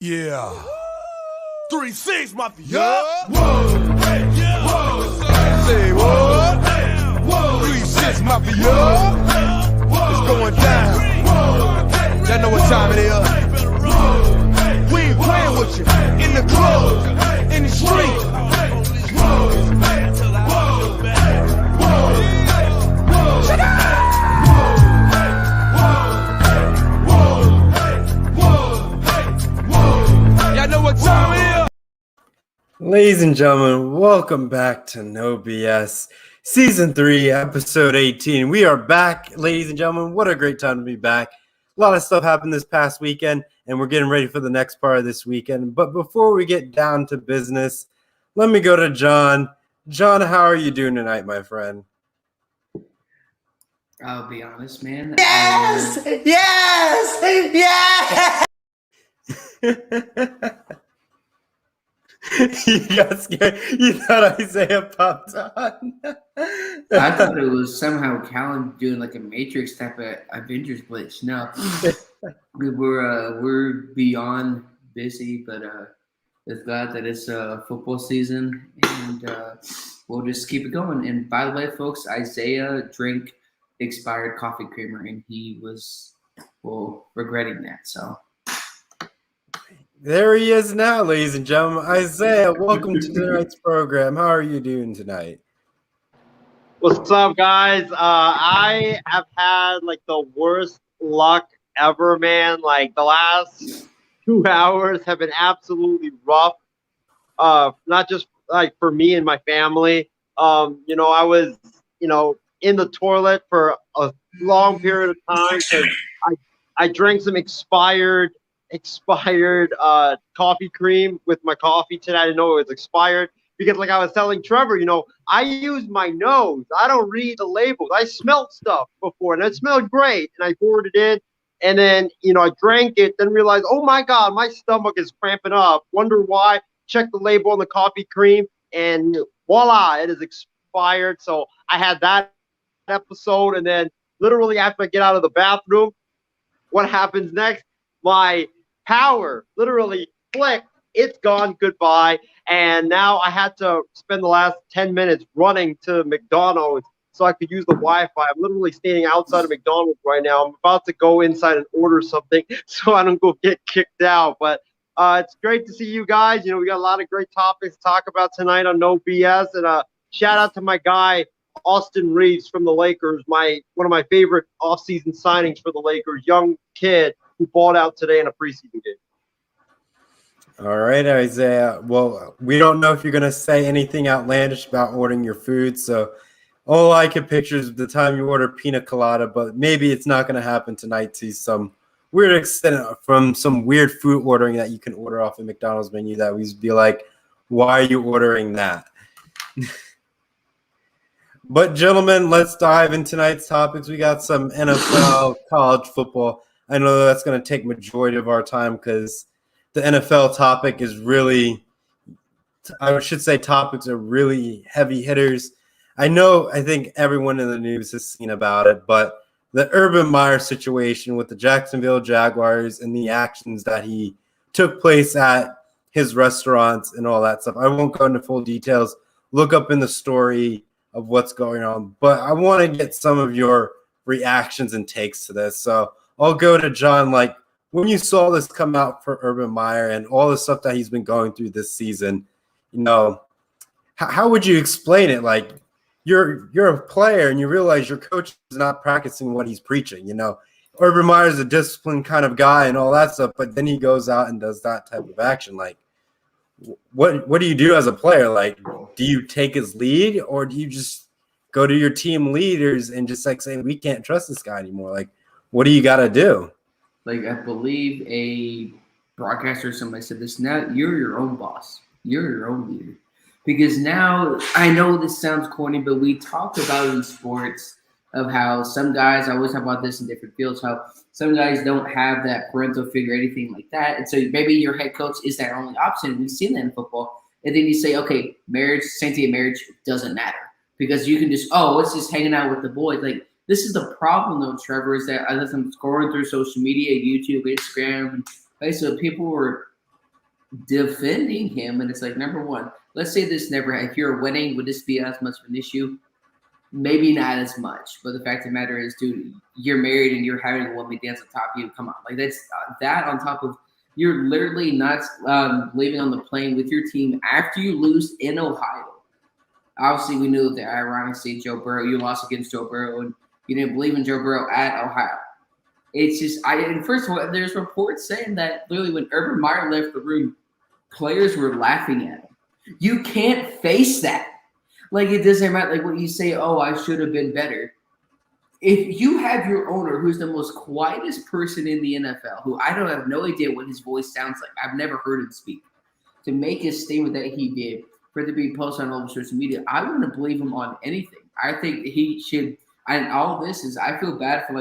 Yeah. 3-6, mafia. Yeah. Whoa. Hey, yeah. Whoa. Say what? Whoa. 3-6 Mafia. It's going down. Y'all know what time it is. We ain't playing with you. In the club, in the street. Shut up! Y'all know what time it is. Ladies and gentlemen, welcome back to No B.S. Season 3, Episode 18. We are back, ladies and gentlemen. What a great time to be back. A lot of stuff happened this past weekend, and we're getting ready for the next part of this weekend. But before we get down to business, let me go to John. John, how are you doing tonight, my friend? I'll be honest, man. Yes! You got scared. You thought Isaiah popped on. I thought it was somehow Callan doing like a Matrix type of Avengers glitch. No, we're beyond busy, but it's glad that it's football season, and we'll just keep it going. And by the way, folks, Isaiah drank expired coffee creamer, and he was regretting that. So. There he is now, ladies and gentlemen. Isaiah, welcome to tonight's program. How are you doing tonight? What's up, guys? I have had like the worst luck ever, man. Like the last 2 hours have been absolutely rough. Not just like for me and my family. I was, in the toilet for a long period of time because I drank some expired coffee cream with my coffee today. I didn't know it was expired because, like I was telling Trevor, I use my nose. I don't read the labels. I smelled stuff before, and it smelled great, and I poured it in, and then, I drank it, then realized, oh, my God, my stomach is cramping up. Wonder why. Check the label on the coffee cream, and voila, it is expired. So I had that episode, and then literally after I get out of the bathroom, what happens next? My power literally flicked. It's gone. Goodbye. And now I had to spend the last 10 minutes running to McDonald's so I could use the Wi-Fi. I'm literally standing outside of McDonald's right now. I'm about to go inside and order something so I don't go get kicked out. But it's great to see you guys. We got a lot of great topics to talk about tonight on No BS. And shout out to my guy, Austin Reeves from the Lakers, one of my favorite offseason signings for the Lakers, young kid who balled out today in a preseason game. All right, Isaiah. Well, we don't know if you're going to say anything outlandish about ordering your food, so all I can picture is the time you order pina colada, but maybe it's not going to happen tonight. See some weird extent from some weird food ordering that you can order off a McDonald's menu that we be like, why are you ordering that? But, gentlemen, let's dive into tonight's topics. We got some NFL, college football. I know that's going to take majority of our time because the NFL topic is really – I should say topics are really heavy hitters. I think everyone in the news has seen about it, but the Urban Meyer situation with the Jacksonville Jaguars and the actions that he took place at his restaurants and all that stuff. I won't go into full details. Look up in the story of what's going on, but I want to get some of your reactions and takes to this. So I'll go to John. Like, when you saw this come out for Urban Meyer and all the stuff that he's been going through this season, how would you explain it? Like, you're a player and you realize your coach is not practicing what he's preaching. Urban Meyer is a disciplined kind of guy and all that stuff, but then he goes out and does that type of action. Like, what do you do as a player? Like, do you take his lead or do you just go to your team leaders and just like say, we can't trust this guy anymore? Like, what do you got to do? Like, I believe a broadcaster or somebody said this. Now you're your own boss. You're your own leader. Because now, I know this sounds corny, but we talk about in sports of how some guys, I always talk about this in different fields, how some guys don't have that parental figure or anything like that. And so maybe your head coach is their only option. We've seen that in football. And then you say, okay, marriage, sanctity of marriage doesn't matter. Because you can just, it's just hanging out with the boys. Like, this is the problem, though, Trevor, is that as I'm scrolling through social media, YouTube, Instagram, and basically people were defending him, and it's like, number one, let's say this never. If you're winning, would this be as much of an issue? Maybe not as much, but the fact of the matter is, dude, you're married and you're having a woman dance on top of you. Come on, like that's that on top of you're literally not leaving on the plane with your team after you lose in Ohio. Obviously, we knew that ironically, Joe Burrow, you lost against Joe Burrow, and you didn't believe in Joe Burrow at Ohio. It's just and first of all, there's reports saying that literally when Urban Meyer left the room, players were laughing at him. You can't face that. Like, it doesn't matter, like, what you say, oh, I should have been better. If you have your owner, who's the most quietest person in the NFL, who I don't have no idea what his voice sounds like. I've never heard him speak. To make his statement that he did, for it to be posted on all of social media, I wouldn't believe him on anything. I think he should, and all this is, I feel bad for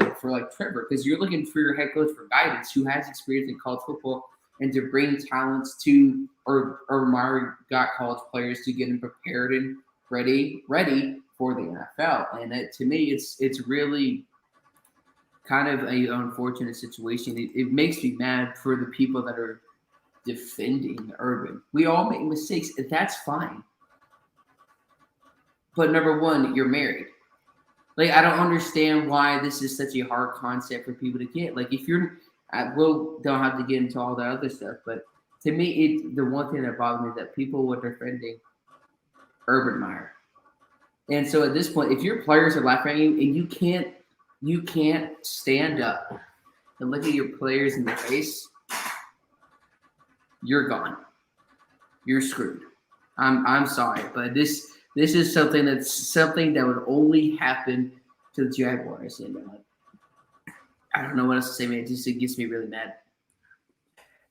Trevor, because you're looking for your head coach for guidance, who has experience in college football, and to bring talents to, or Meyer got college players to get them prepared and ready for the NFL. And to me, it's really kind of an unfortunate situation. It makes me mad for the people that are defending Urban. We all make mistakes, and that's fine. But number one, you're married. Like, I don't understand why this is such a hard concept for people to get. Like, if you're, we'll don't have to get into all the other stuff, but to me, the one thing that bothers me is that people were defending Urban Meyer. And so at this point, if your players are laughing at you and you can't stand up and look at your players in the face, you're gone. You're screwed. I'm sorry, but this is something that would only happen to the Jaguars. And I don't know what else to say, man. It gets me really mad.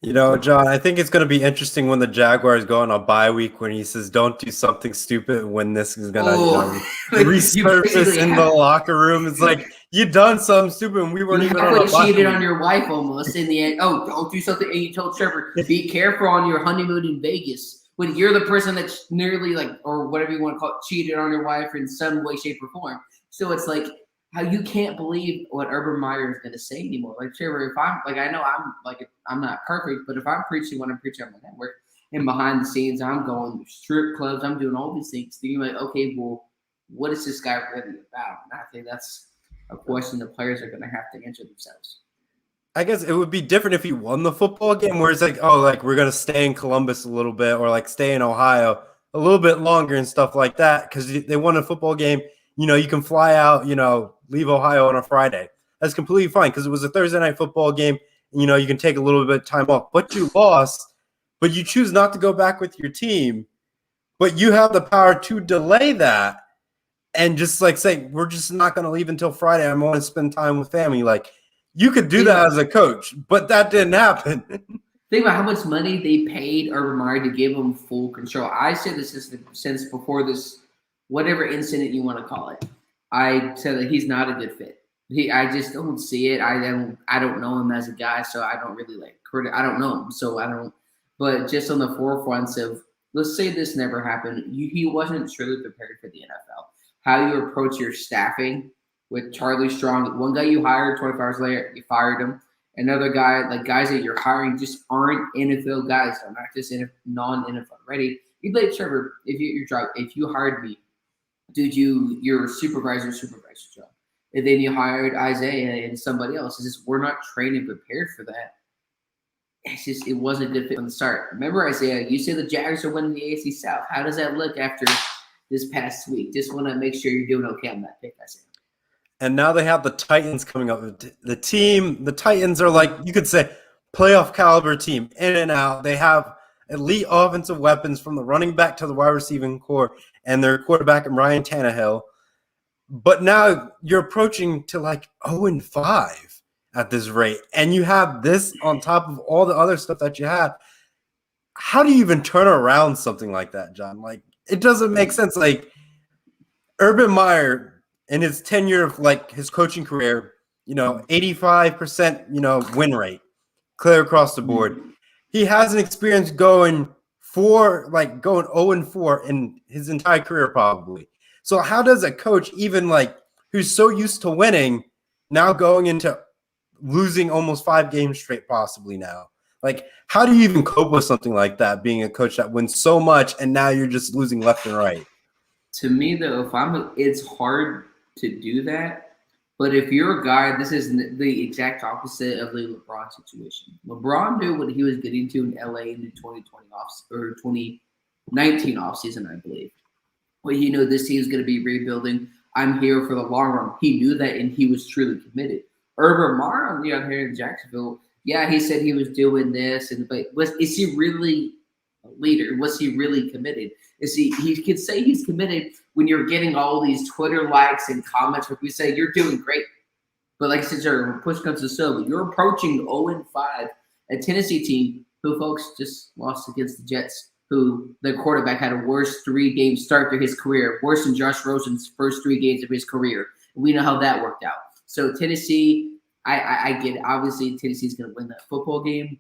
You know, John, I think it's going to be interesting when the Jaguars go on a bye week when he says, don't do something stupid, when this is going to resurface in the locker room. It's like, you done something stupid and we weren't even on a bye cheated week. on your wife almost in the end. Oh, don't do something. And you told Trevor, be careful on your honeymoon in Vegas when you're the person that's nearly or whatever you want to call it, cheated on your wife in some way, shape, or form. So it's like, how you can't believe what Urban Meyer is going to say anymore. Like, Trevor, if I'm I know I'm not perfect, but if I'm preaching what I'm preaching on my network and behind the scenes, I'm going to strip clubs, I'm doing all these things. Then you're like, okay, well, what is this guy really about? And I think that's a question the players are going to have to answer themselves. I guess it would be different if he won the football game, where it's like, oh, we're going to stay in Columbus a little bit, or stay in Ohio a little bit longer and stuff like that, because they won a football game. You know, you can fly out, leave Ohio on a Friday. That's completely fine, because it was a Thursday night football game. And, you can take a little bit of time off. But you lost, but you choose not to go back with your team. But you have the power to delay that and just say, we're just not going to leave until Friday. I'm going to spend time with family. You could do that as a coach, but that didn't happen. Think about how much money they paid Urban Meyer to give him full control. I said this since before this, whatever incident you want to call it. I said that he's not a good fit. I just don't see it. I don't know him as a guy, so I don't really I don't know him, so I don't. But just on the forefronts of, let's say this never happened, he wasn't truly prepared for the NFL. How you approach your staffing with Charlie Strong, one guy you hired, 24 hours later you fired him. Another guy, guys that you're hiring just aren't NFL guys, so not just non-NFL ready. You'd like, Trevor, if you hired me, dude, your supervisor job. And then you hired Isaiah and somebody else. It's just, we're not trained and prepared for that. It's just, it wasn't a good fit from the start. Remember, Isaiah, you said the Jags are winning the AFC South. How does that look after this past week? Just want to make sure you're doing okay on that pick, Isaiah. And now they have the Titans coming up. The Titans are you could say, playoff caliber team, in and out. They have elite offensive weapons from the running back to the wide receiving core, and their quarterback, Ryan Tannehill. But now you're approaching to 0-5 at this rate, and you have this on top of all the other stuff that you have. How do you even turn around something like that, John? It doesn't make sense. Urban Meyer, in his tenure of his coaching career, 85%, win rate, clear across the board. He has an experience going 0-4 in his entire career, probably. So how does a coach, even who's so used to winning, now going into losing almost 5 games straight, possibly now? Like, how do you even cope with something like that, being a coach that wins so much and now you're just losing left and right? To me, though, it's hard to do that. But if you're a guy, this is the exact opposite of the LeBron situation. LeBron knew what he was getting to in LA in the 2019 offseason, I believe. But he knew this team is going to be rebuilding. I'm here for the long run. He knew that, and he was truly committed. Urban Meyer, on the other hand, in Jacksonville, yeah, he said he was doing this, but is he really a leader? Was he really committed? He could say he's committed when you're getting all these Twitter likes and comments where we say you're doing great. But like I said, sir, when push comes to shove, you're approaching 0-5, a Tennessee team who, folks, just lost against the Jets, who their quarterback had a worse 3-game start to his career, worse than Josh Rosen's first 3 games of his career. We know how that worked out. So Tennessee, I get it. Obviously, Tennessee's going to win that football game.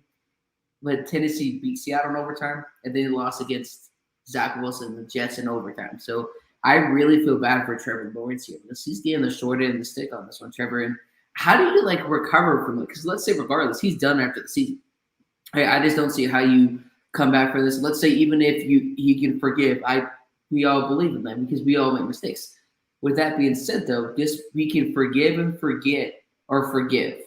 But Tennessee beat Seattle in overtime, and then lost against Zach Wilson, the Jets, in overtime. So I really feel bad for Trevor Lawrence here. He's getting the short end of the stick on this one, Trevor. And how do you recover from it? Because let's say regardless, he's done after the season. I just don't see how you come back for this. Let's say even if he can forgive, we all believe in them because we all make mistakes. With that being said, though, we can forgive and forget or forgive,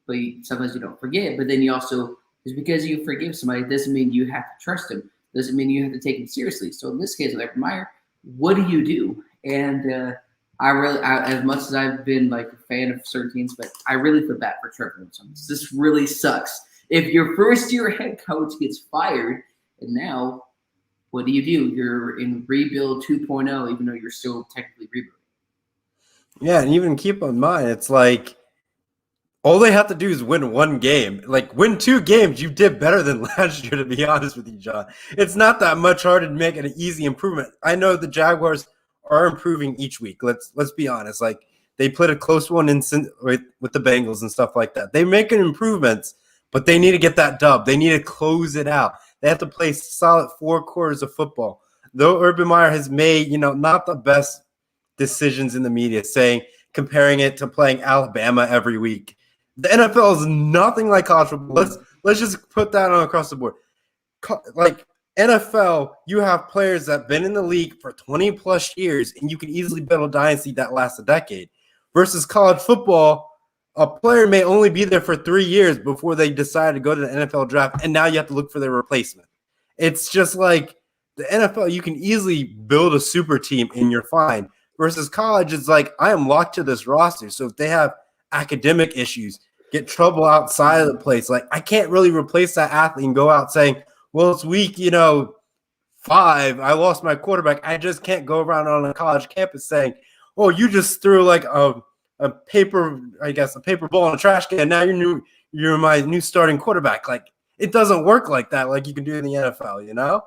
but sometimes you don't forget. But then you also, just because you forgive somebody doesn't mean you have to trust him. Doesn't mean you have to take him seriously. So in this case with Urban Meyer, what do you do? And as much as I've been a fan of certain teams, but I really feel bad for Trevor. This really sucks. If your first-year head coach gets fired, and now what do? You're in rebuild 2.0, even though you're still technically rebuilding. Yeah, and even keep in mind, it's like all they have to do is win 1 game. Win 2 games, you did better than last year, to be honest with you, John. It's not that much harder to make an easy improvement. I know the Jaguars are improving each week. Let's be honest. They played a close one with the Bengals and stuff like that. They're making improvements, but they need to get that dub. They need to close it out. They have to play solid 4 quarters of football. Though Urban Meyer has made, not the best decisions in the media, comparing it to playing Alabama every week. The NFL is nothing like college football. Let's just put that on across the board. NFL, you have players that have been in the league for 20-plus years, and you can easily build a dynasty that lasts a decade. Versus college football, a player may only be there for 3 years before they decide to go to the NFL draft, and now you have to look for their replacement. It's just like the NFL, you can easily build a super team and you're fine. Versus college, it's I am locked to this roster. So if they have academic issues, get trouble outside of the place, I can't really replace that athlete and go out saying, well, it's week, 5, I lost my quarterback. I just can't go around on a college campus saying, oh, you just threw a paper ball in a trash can. Now you're my new starting quarterback. It doesn't work like that, like you can do in the NFL,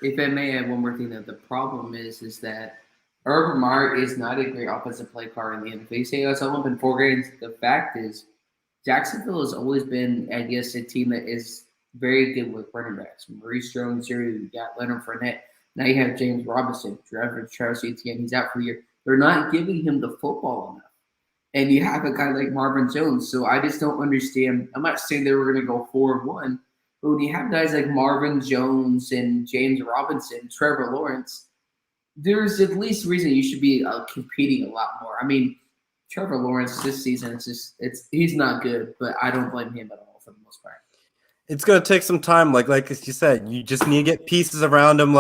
If I may add one more thing, that the problem is that Urban Meyer is not a great offensive play caller in the NFL. You say it's only been 4 games. The fact is, Jacksonville has always been, I guess, a team that is very good with running backs. Maurice Jones here, you got Leonard Fournette. Now you have James Robinson, Trevor, Etienne. He's out for a year. They're not giving him the football enough. And you have a guy like Marvin Jones. So I just don't understand. I'm not saying they were going to go 4-1, but when you have guys like Marvin Jones and James Robinson, Trevor Lawrence, there's at least reason you should be competing a lot more. I mean, Trevor Lawrence this season, he's not good, but I don't blame him at all for the most part. It's going to take some time. Like you said, you just need to get pieces around him.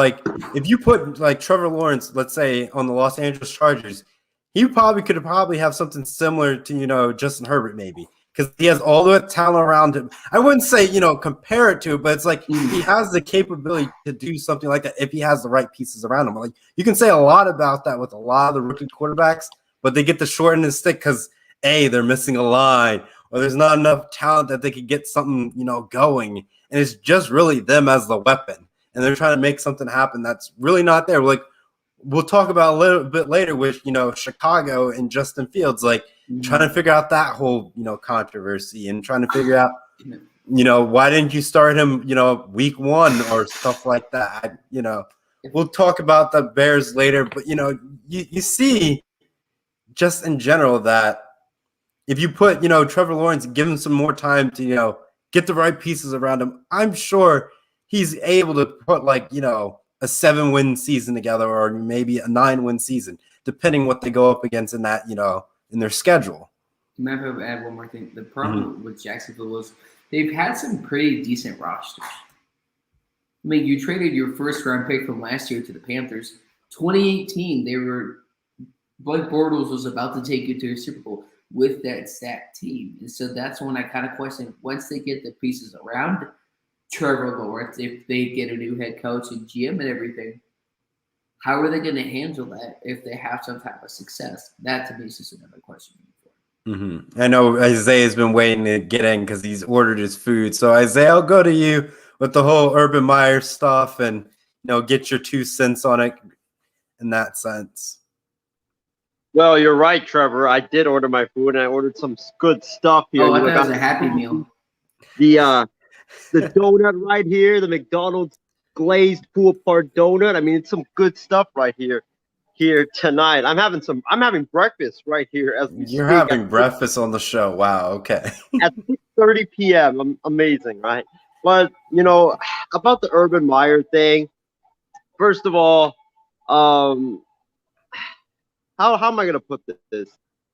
If you put Trevor Lawrence, let's say, on the Los Angeles Chargers, he could have something similar to, Justin Herbert maybe, because he has all the talent around him. I wouldn't say, compare it to, but it's he has the capability to do something like that if he has the right pieces around him. You can say a lot about that with a lot of the rookie quarterbacks, but they get the short end of the stick because, A, they're missing a line, or there's not enough talent that they could get something, going. And it's just really them as the weapon. And they're trying to make something happen that's really not there. We'll talk about a little bit later with, Chicago and Justin Fields, trying to figure out that whole, controversy and trying to figure out, why didn't you start him, week 1 or stuff like that. We'll talk about the Bears later, but, you see just in general that if you put, Trevor Lawrence, give him some more time to, get the right pieces around him, I'm sure he's able to put like, you know, a 7-win season together or maybe a 9-win season, depending what they go up against in that, you know, in their schedule. Matt, I'll add one more thing. The problem with Jacksonville was they've had some pretty decent rosters. I mean, you traded your first-round pick from last year to the Panthers. 2018, Blake Bortles was about to take you to a Super Bowl with that stacked team. And so that's when I kind of question, once they get the pieces around Trevor Lawrence, if they get a new head coach and GM and everything, how are they going to handle that if they have some type of success? That, to me, is just another question. I know Isaiah's been waiting to get in because he's ordered his food. So, Isaiah, I'll go to you with the whole Urban Meyer stuff and, you know, get your 2 cents on it in that sense. Well, you're right, Trevor. I did order my food, and I ordered some good stuff here. Oh, I thought it was a Happy Meal. The donut right here, the McDonald's glazed pull-apart donut. I mean, it's some good stuff right here tonight. I'm having breakfast right here as we You're speak. having breakfast on the show. Wow. Okay. At 6:30 p.m. Amazing, right? But, you know, about the Urban Meyer thing, first of all, how am I going to put this?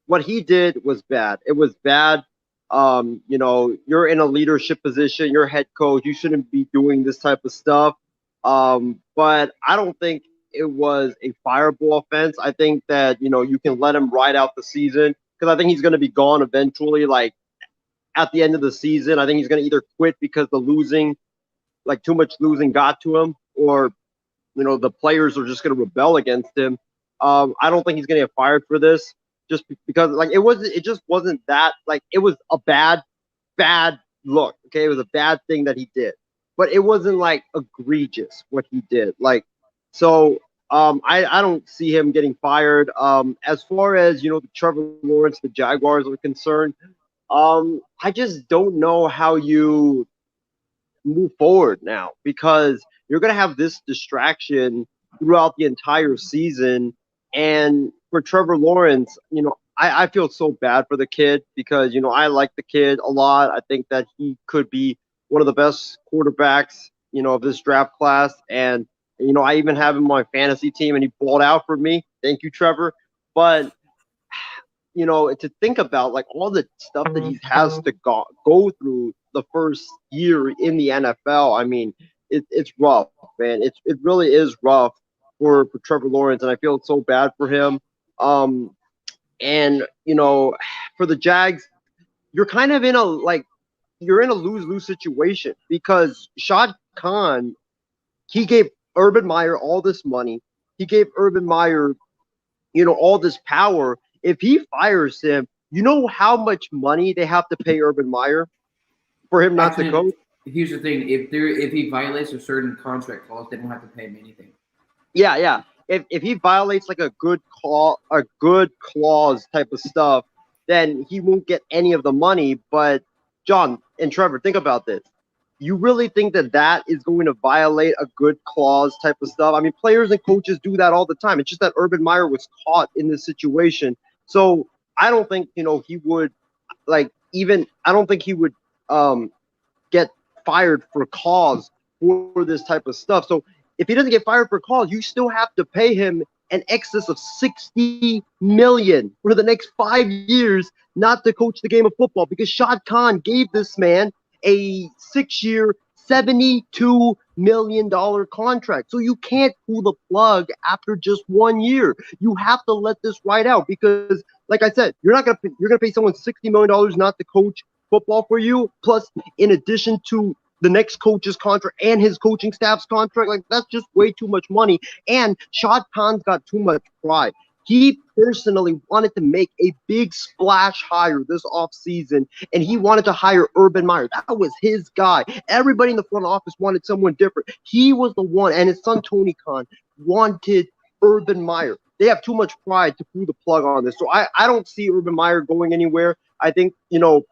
What he did was bad. It was bad. You know, you're in a leadership position. You're head coach. You shouldn't be doing this type of stuff. But I don't think it was a fireable offense. I think that, you know, you can let him ride out the season because I think he's going to be gone eventually. Like at the end of the season, I think he's going to either quit because the losing, like too much losing got to him, or, you know, the players are just going to rebel against him. I don't think he's going to get fired for this just because like it just wasn't that, like it was a bad look. Okay. It was a bad thing that he did, but it wasn't like egregious what he did. Like, so I don't see him getting fired. As far as, you know, the Trevor Lawrence, the Jaguars are concerned, I just don't know how you move forward now because you're going to have this distraction throughout the entire season. And for Trevor Lawrence, you know, I feel so bad for the kid because, you know, I like the kid a lot. I think that he could be one of the best quarterbacks, you know, of this draft class. And, you know, I even have him on my fantasy team and he balled out for me. Thank you, Trevor. But, you know, to think about like all the stuff that he has to go through the first year in the NFL, I mean, it's rough, man. It really is rough for Trevor Lawrence, and I feel so bad for him. And, you know, for the Jags, you're kind of in a lose-lose situation because Shad Khan, he gave Urban Meyer all this money. He gave Urban Meyer, you know, all this power. If he fires him, you know how much money they have to pay Urban Meyer for him not to coach? Here's the thing. If he violates a certain contract clause, they don't have to pay him anything. Yeah. If he violates like a good clause type of stuff, then he won't get any of the money. But John and Trevor, think about this. You really think that is going to violate a good clause type of stuff? I mean, players and coaches do that all the time. It's just that Urban Meyer was caught in this situation. So I don't think, you know, he would I don't think he would get fired for cause for this type of stuff. So if he doesn't get fired for cause, you still have to pay him an excess of $60 million for the next 5 years not to coach the game of football because Shad Khan gave this man a 6-year, $72 million contract. So you can't pull the plug after just 1 year. You have to let this ride out because, like I said, you're gonna pay someone $60 million not to coach football for you. Plus, in addition to the next coach's contract and his coaching staff's contract, like that's just way too much money. And Shad Khan's got too much pride. He personally wanted to make a big splash hire this offseason, and he wanted to hire Urban Meyer. That was his guy. Everybody in the front office wanted someone different. He was the one, and his son Tony Khan wanted Urban Meyer. They have too much pride to pull the plug on this. So I don't see Urban Meyer going anywhere. I think, you know,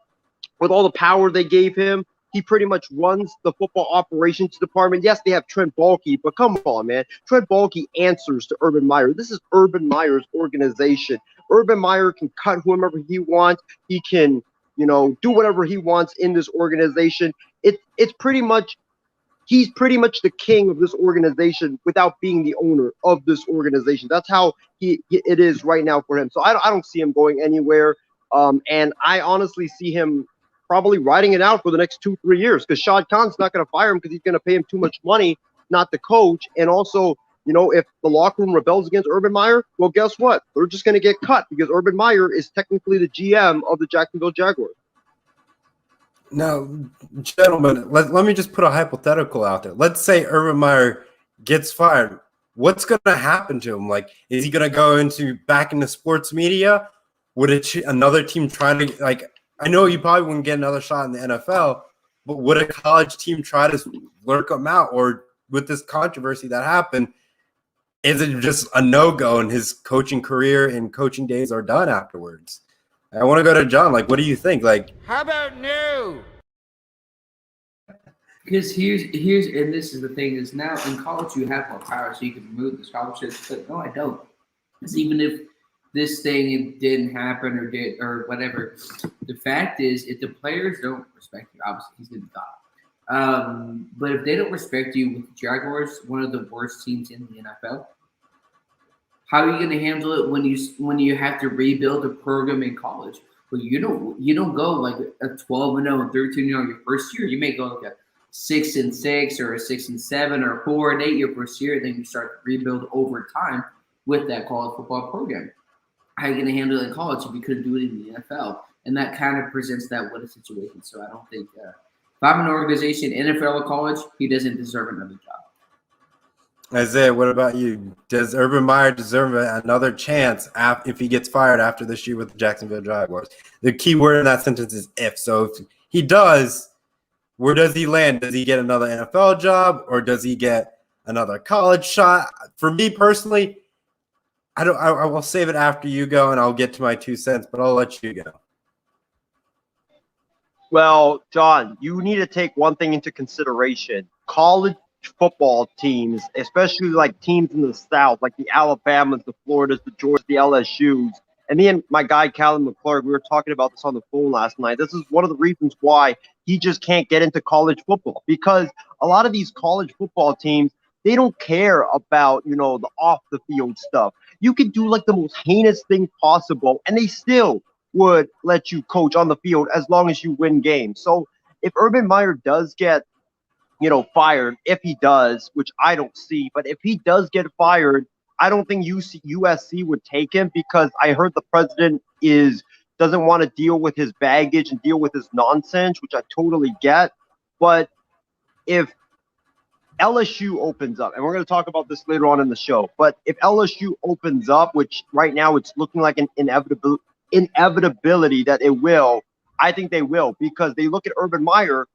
with all the power they gave him, he pretty much runs the football operations department. Yes, they have Trent Baalke, but come on, man. Trent Baalke answers to Urban Meyer. This is Urban Meyer's organization. Urban Meyer can cut whomever he wants. He can, do whatever he wants in this organization. It's pretty much he's pretty much the king of this organization without being the owner of this organization. That's how it is right now for him. So I don't see him going anywhere. And I honestly see him probably riding it out for the next 2-3 years because Shad Khan's not going to fire him because he's going to pay him too much money not to coach. And also, if the locker room rebels against Urban Meyer, well, guess what? They're just going to get cut because Urban Meyer is technically the GM of the Jacksonville Jaguars. Now, gentlemen, let me just put a hypothetical out there. Let's say Urban Meyer gets fired. What's going to happen to him? Like, is he going to go back into sports media? Would another team try to, I know you probably wouldn't get another shot in the NFL, but would a college team try to lurk him out? Or with this controversy that happened, is it just a no-go and his coaching career and coaching days are done afterwards? I want to go to John. What do you think? How about no? Because here's and this is the thing is now in college you have more power, so you can remove the scholarships. But no, I don't. Because even if this thing didn't happen or whatever, the fact is, if the players don't respect you, obviously he's going to die. But if they don't respect you with the Jaguars, one of the worst teams in the NFL, how are you going to handle it when you have to rebuild a program in college? Well, you don't go like a 12-0 and 13-0 your first year. You may go like a 6-6 or a 6-7 or a 4-8 your first year, and then you start to rebuild over time with that college football program. How are you going to handle it in college if you couldn't do it in the NFL? And that kind of presents that what a situation. So I don't think if I'm an organization, NFL or college, he doesn't deserve another job. Isaiah, what about you? Does Urban Meyer deserve another chance if he gets fired after this year with the Jacksonville Jaguars? The key word in that sentence is if. So if he does, where does he land? Does he get another NFL job or does he get another college shot? For me personally, I will save it after you go and I'll get to my 2 cents, but I'll let you go. Well, John, you need to take one thing into consideration. College football teams, especially teams in the South, like the Alabamas, the Floridas, the Georgias, the LSUs. And me and my guy, Callum McClurg, we were talking about this on the phone last night. This is one of the reasons why he just can't get into college football, because a lot of these college football teams, they don't care about, the off the field stuff. You could do the most heinous thing possible and they still would let you coach on the field as long as you win games. So if Urban Meyer does get fired, if he does, which I don't see, but if he does get fired, I don't think USC would take him because I heard the president doesn't want to deal with his baggage and deal with his nonsense, which I totally get. But if LSU opens up, and we're going to talk about this later on in the show, but if LSU opens up, which right now it's looking like an inevitability that it will, I think they will, because they look at Urban Meyer.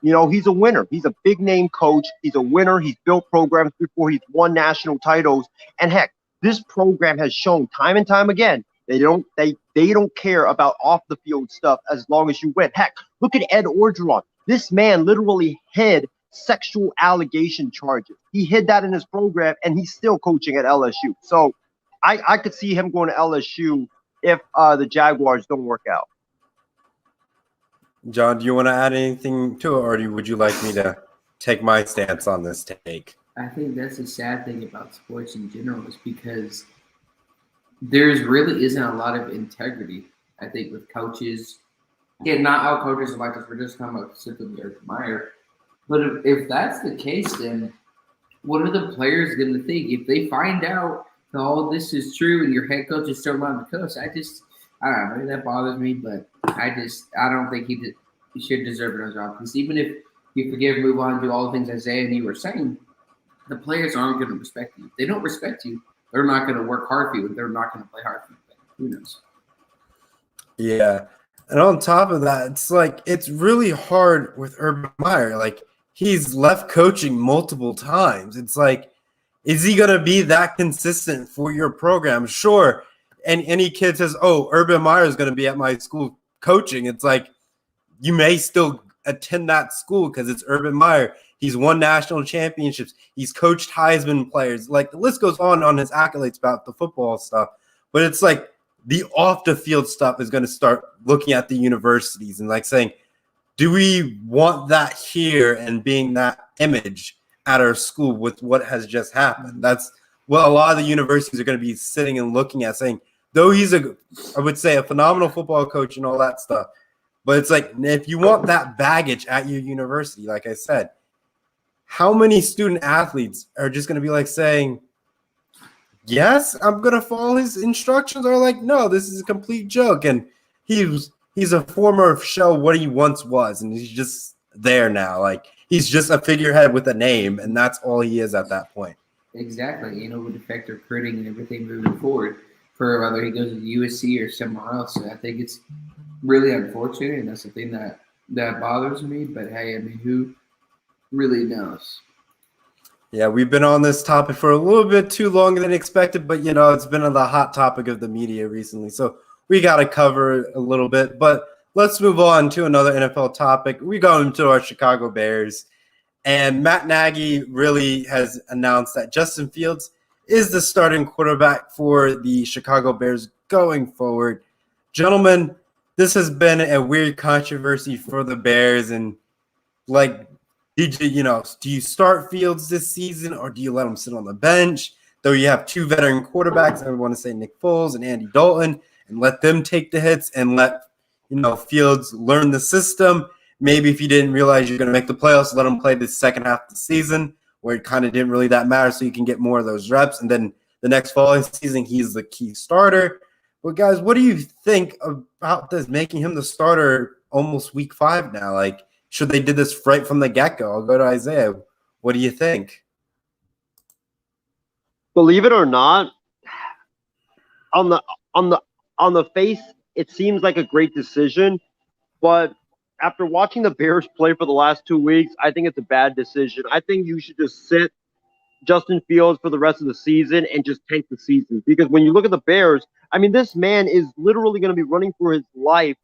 He's a winner. He's a big name coach. He's a winner. He's built programs before. He's won national titles. And heck, this program has shown time and time again they don't care about off the field stuff as long as you win. Heck, look at Ed Orgeron. This man literally hid sexual allegation charges. He hid that in his program, and he's still coaching at LSU. So I could see him going to LSU if the Jaguars don't work out. John, do you want to add anything to it, or would you like me to take my stance on this take? I think that's the sad thing about sports in general is because there's really isn't a lot of integrity, I think, with coaches. Yeah, not all coaches are like this. We're just talking about specifically Urban Meyer. But if that's the case, then what are the players going to think? If they find out that all this is true and your head coach is still on the coach, I don't know. Maybe that bothers me, but I don't think he should deserve another job. Because even if you forgive, move on, do all the things Isaiah and you were saying, the players aren't going to respect you. If they don't respect you, they're not going to work hard for you. They're not going to play hard for you. Who knows? Yeah. And on top of that, it's really hard with Urban Meyer. He's left coaching multiple times. It's is he going to be that consistent for your program? Sure. And any kid says, oh, Urban Meyer is going to be at my school coaching. It's you may still attend that school because it's Urban Meyer. He's won national championships. He's coached Heisman players. The list goes on his accolades about the football stuff. But it's the off the field stuff is going to start looking at the universities and like saying, do we want that here and being that image at our school with what has just happened? That's what a lot of the universities are going to be sitting and looking at, saying, though he's I would say a phenomenal football coach and all that stuff, but it's like, if you want that baggage at your university, like I said, how many student athletes are just going to be like saying, yes, I'm going to follow his instructions, or like, no, this is a complete joke. And he's a former shell what he once was, and he's just there now. Like, he's just a figurehead with a name, and that's all he is at that point. Exactly. Would affect recruiting and everything moving forward for whether he goes to USC or somewhere else. So I think it's really unfortunate, and that's the thing that bothers me. But hey, who really knows? Yeah, we've been on this topic for a little bit too long than expected, but it's been the hot topic of the media recently, so we got to cover it a little bit. But let's move on to another NFL topic. We go into our Chicago Bears, and Matt Nagy really has announced that Justin Fields is the starting quarterback for the Chicago Bears going forward. Gentlemen, this has been a weird controversy for the Bears, and like, do you start Fields this season, or do you let him sit on the bench? Though you have two veteran quarterbacks, I want to say Nick Foles and Andy Dalton, and let them take the hits and let Fields learn the system. Maybe if you didn't realize you're going to make the playoffs, let him play the second half of the season where it kind of didn't really that matter, so you can get more of those reps. And then the next following season, he's the key starter. But guys, what do you think about this, making him the starter almost week 5 now? Like, should they did this right from the get-go? I'll go to Isaiah. What do you think? Believe it or not, on the face, it seems like a great decision, but after watching the Bears play for the last 2 weeks, I think it's a bad decision. I think you should just sit Justin Fields for the rest of the season and just tank the season. Because when you look at the Bears, this man is literally going to be running for his life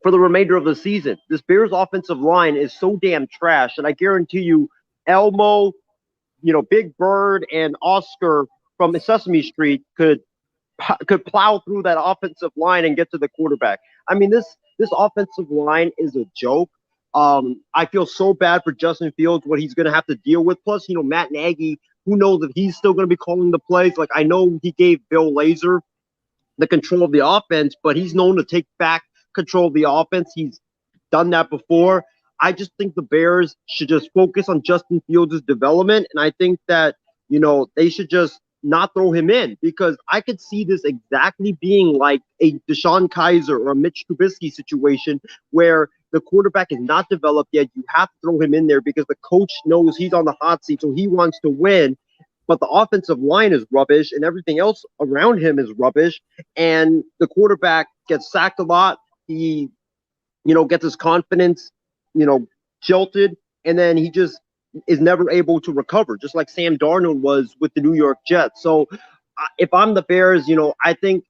for the remainder of the season. This Bears offensive line is so damn trash, and I guarantee you, Elmo, Big Bird, and Oscar from Sesame Street could plow through that offensive line and get to the quarterback. This offensive line is a joke. I feel so bad for Justin Fields, what he's going to have to deal with. Plus, Matt Nagy, who knows if he's still going to be calling the plays. Like, I know he gave Bill Lazor the control of the offense, but he's known to take back control of the offense. He's done that before. I just think the Bears should just focus on Justin Fields' development, and I think that, they should just not throw him in, because I could see this exactly being like a Deshaun Kaiser or a Mitch Trubisky situation where the quarterback is not developed yet. You have to throw him in there because the coach knows he's on the hot seat, so he wants to win. But the offensive line is rubbish and everything else around him is rubbish. And the quarterback gets sacked a lot. He, gets his confidence, jilted, and then he just is never able to recover, just like Sam Darnold was with the New York Jets. So if I'm the Bears, I think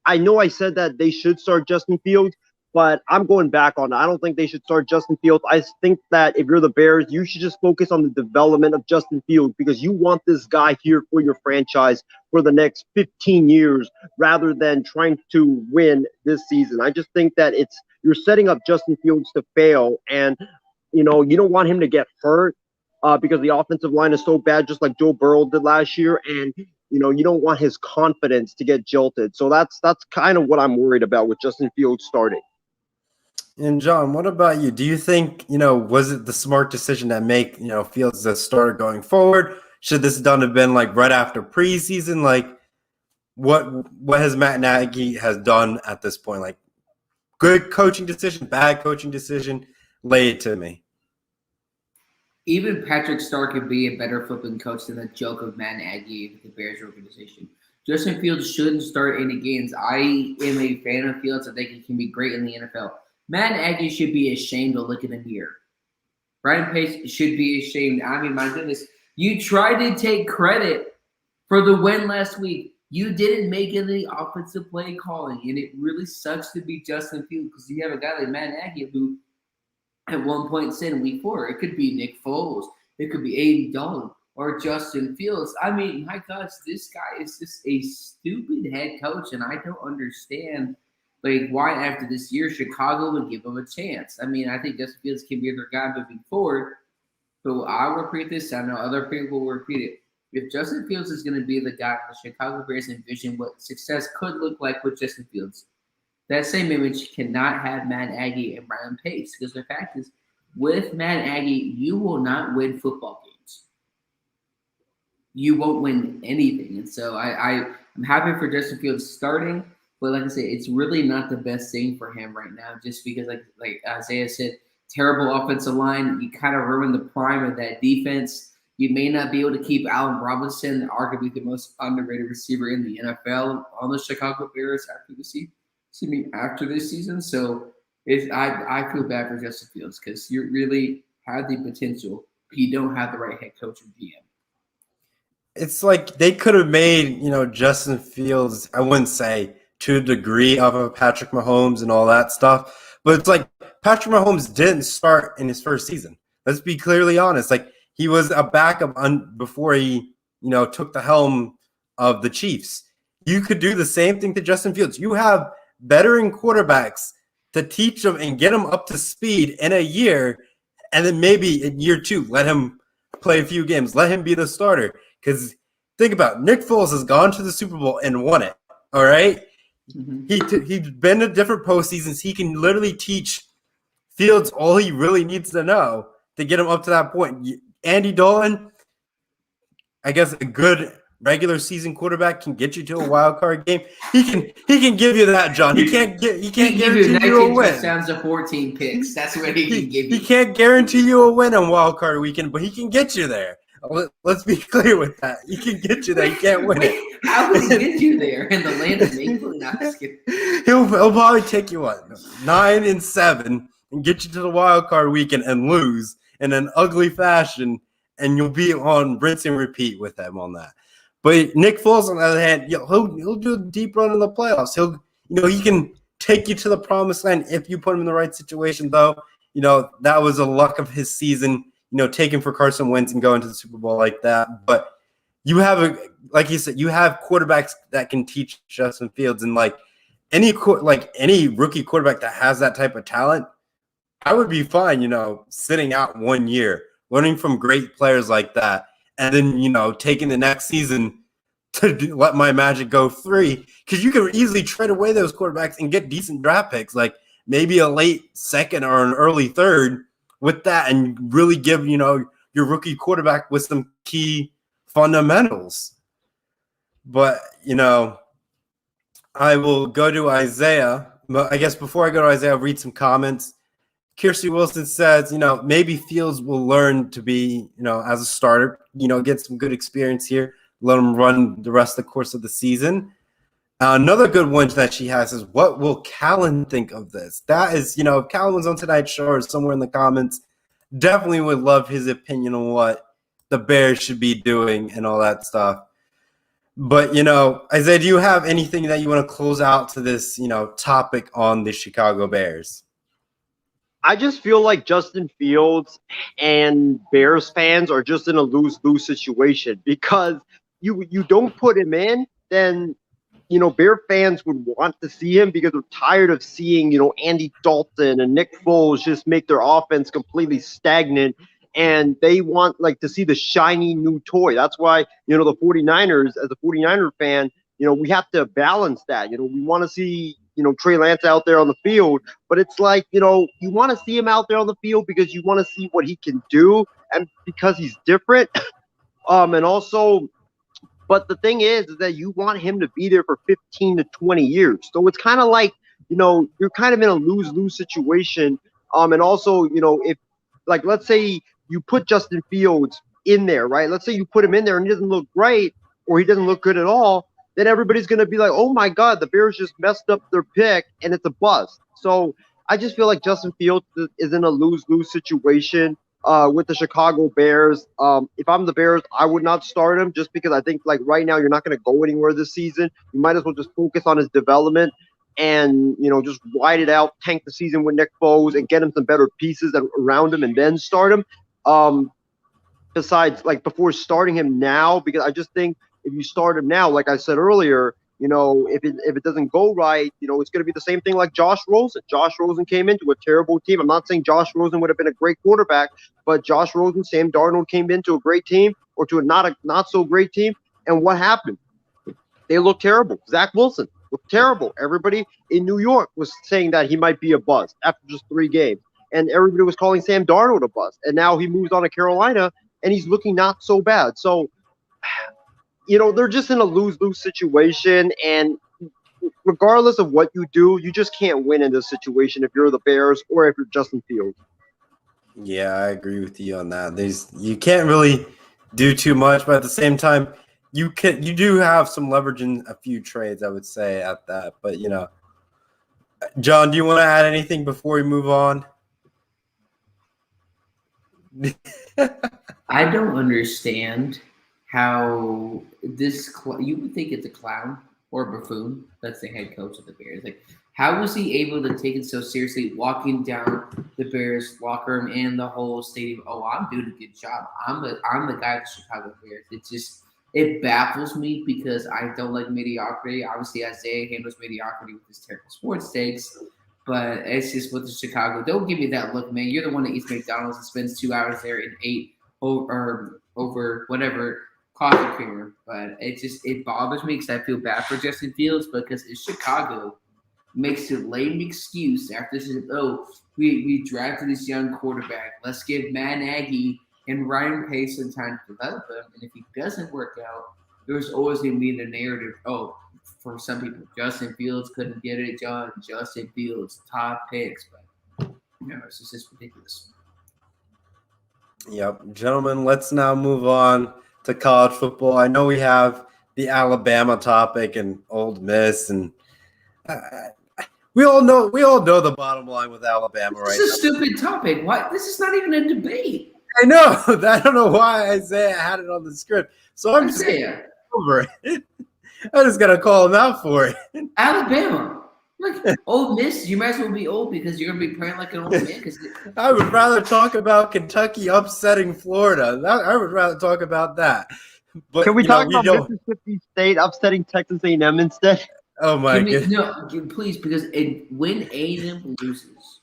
I know I said that they should start Justin Fields, but I'm going back on it. I don't think they should start Justin Fields. I think that if you're the Bears, you should just focus on the development of Justin Fields, because you want this guy here for your franchise for the next 15 years rather than trying to win this season. I just think that you're setting up Justin Fields to fail, and you don't want him to get hurt because the offensive line is so bad, just like Joe Burrow did last year, and you don't want his confidence to get jilted. So that's kind of what I'm worried about with Justin Fields starting. And John, what about you? Do you think, was it the smart decision to make, Fields the starter going forward? Should this have been like right after preseason? Like, what has Matt Nagy has done at this point? Like, good coaching decision, bad coaching decision? Lay it to me. Even Patrick Starr could be a better flipping coach than the joke of Matt Nagy with the Bears organization. Justin Fields shouldn't start any games. I am a fan of Fields. I think he can be great in the NFL. Matt Nagy should be ashamed to look at him here. Ryan Pace should be ashamed. My goodness. You tried to take credit for the win last week. You didn't make any offensive play calling, and it really sucks to be Justin Fields because you have a guy like Matt Nagy who at one point said in week 4, it could be Nick Foles, it could be Andy Dalton, or Justin Fields. I mean, my gosh, this guy is just a stupid head coach, and I don't understand why after this year Chicago would give him a chance. I mean, I think Justin Fields can be their guy moving forward, but I'll repeat this. I know other people will repeat it. If Justin Fields is going to be the guy, the Chicago Bears envision what success could look like with Justin Fields, that same image cannot have Matt Nagy and Brian Pace, because the fact is, with Matt Nagy, you will not win football games. You won't win anything. And so I'm happy for Justin Fields starting, but like I said, it's really not the best thing for him right now, just because like Isaiah said, terrible offensive line. You kind of ruined the prime of that defense. You may not be able to keep Allen Robinson, arguably the most underrated receiver in the NFL, on the Chicago Bears after this season. So I feel bad for Justin Fields, because you really have the potential, but you don't have the right head coach and GM. It's like they could have made, Justin Fields, I wouldn't say to a degree of Patrick Mahomes and all that stuff, but it's like Patrick Mahomes didn't start in his first season. Let's be clearly honest. Like, he was a backup before he, took the helm of the Chiefs. You could do the same thing to Justin Fields. You have veteran quarterbacks to teach them and get them up to speed in a year, and then maybe in year 2, let him play a few games. Let him be the starter. Because think about it, Nick Foles has gone to the Super Bowl and won it, all right? Mm-hmm. He's been to different postseasons. He can literally teach Fields all he really needs to know to get him up to that point. Andy Dalton, I guess a good regular season quarterback can get you to a wild card game. He can give you that, John. He can't guarantee you a win. Touchdowns to 14 picks. That's what he can give you. He can't guarantee you a win on wild card weekend, but he can get you there. Let's be clear with that. He can get you there. He can't win it. How would he get you there in the land of make-believe? No, just kidding. He'll probably take you 9-7 and get you to the wild card weekend and lose in an ugly fashion, and you'll be on rinse and repeat with him on that. But Nick Foles, on the other hand, he'll do a deep run in the playoffs. He can take you to the promised land if you put him in the right situation. Though, that was a luck of his season. Taking for Carson Wentz and going to the Super Bowl like that. But you have like you said, you have quarterbacks that can teach Justin Fields, and any rookie quarterback that has that type of talent, I would be fine, sitting out 1 year, learning from great players like that, and then, taking the next season to let my magic go 3, because you can easily trade away those quarterbacks and get decent draft picks, like maybe a late second or an early third with that, and really give, your rookie quarterback with some key fundamentals. But, I will go to Isaiah. I guess before I go to Isaiah, I'll read some comments. Kirsty Wilson says, maybe Fields will learn to be, as a starter, get some good experience here, let him run the rest of the course of the season. Another good one that she has is, what will Callan think of this? That is, if Callan was on tonight's show or somewhere in the comments, definitely would love his opinion on what the Bears should be doing and all that stuff. But, Isaiah, do you have anything that you want to close out to this, topic on the Chicago Bears? I just feel like Justin Fields and Bears fans are just in a lose-lose situation, because you don't put him in, then Bear fans would want to see him because they're tired of seeing, Andy Dalton and Nick Foles just make their offense completely stagnant, and they want to see the shiny new toy. That's why, the 49ers, as a 49er fan, we have to balance that. We want to see, Trey Lance out there on the field, but it's you want to see him out there on the field because you want to see what he can do, and because he's different. And also, but the thing is that you want him to be there for 15 to 20 years. So it's kind of you're kind of in a lose-lose situation. And also, if let's say you put Justin Fields in there, right? Let's say you put him in there and he doesn't look great, or he doesn't look good at all, then everybody's going to be like, oh my God, the Bears just messed up their pick and it's a bust. So I just feel like Justin Fields is in a lose-lose situation with the Chicago Bears. If I'm the Bears, I would not start him, just because I think right now you're not going to go anywhere this season. You might as well just focus on his development and, just ride it out, tank the season with Nick Foles and get him some better pieces around him and then start him. besides like before starting him now, because I just think if you start him now, like I said earlier, if it doesn't go right, it's going to be the same thing like Josh Rosen. Josh Rosen came into a terrible team. I'm not saying Josh Rosen would have been a great quarterback, but Josh Rosen, Sam Darnold came into a great team or to a not so great team, and what happened? They looked terrible. Zach Wilson looked terrible. Everybody in New York was saying that he might be a bust after just 3 games, and everybody was calling Sam Darnold a bust. And now he moves on to Carolina, and he's looking not so bad. So, they're just in a lose-lose situation, and regardless of what you do, you just can't win in this situation if you're the Bears or if you're Justin Fields. Yeah, I agree with you on that. You can't really do too much, but at the same time, you do have some leverage in a few trades, I would say, at that. But John, do you want to add anything before we move on? I don't understand how you would think it's a clown or a buffoon. That's the head coach of the Bears. Like, how was he able to take it so seriously, walking down the Bears locker room and the whole stadium? Oh, I'm doing a good job. I'm the guy of the Chicago Bears. It baffles me because I don't like mediocrity. Obviously, Isaiah handles mediocrity with his terrible sports takes, but it's just with the Chicago. Don't give me that look, man. You're the one that eats McDonald's and spends 2 hours there and ate over whatever coffee creamer. But it bothers me because I feel bad for Justin Fields because it's Chicago makes a lame excuse after this. We drafted this young quarterback. Let's give Matt Nagy and Ryan Pace some time to develop him. And if he doesn't work out, there's always going to be the narrative, for some people, Justin Fields couldn't get it done. Justin Fields, top picks. But, it's just ridiculous. Yep. Gentlemen, let's now move on to college football. I know we have the Alabama topic and Ole Miss, and we all know the bottom line with Alabama right now. This is a stupid topic. Why? This is not even a debate. I know. I don't know why Isaiah had it on the script. So I'm just over it. I just got to call him out for it. Alabama. Like, Ole Miss, you might as well be old because you're going to be praying like an old man. I would rather talk about Kentucky upsetting Florida. I would rather talk about that. But can we talk about Mississippi State upsetting Texas A&M instead? Oh, my goodness. No, please, because when A&M loses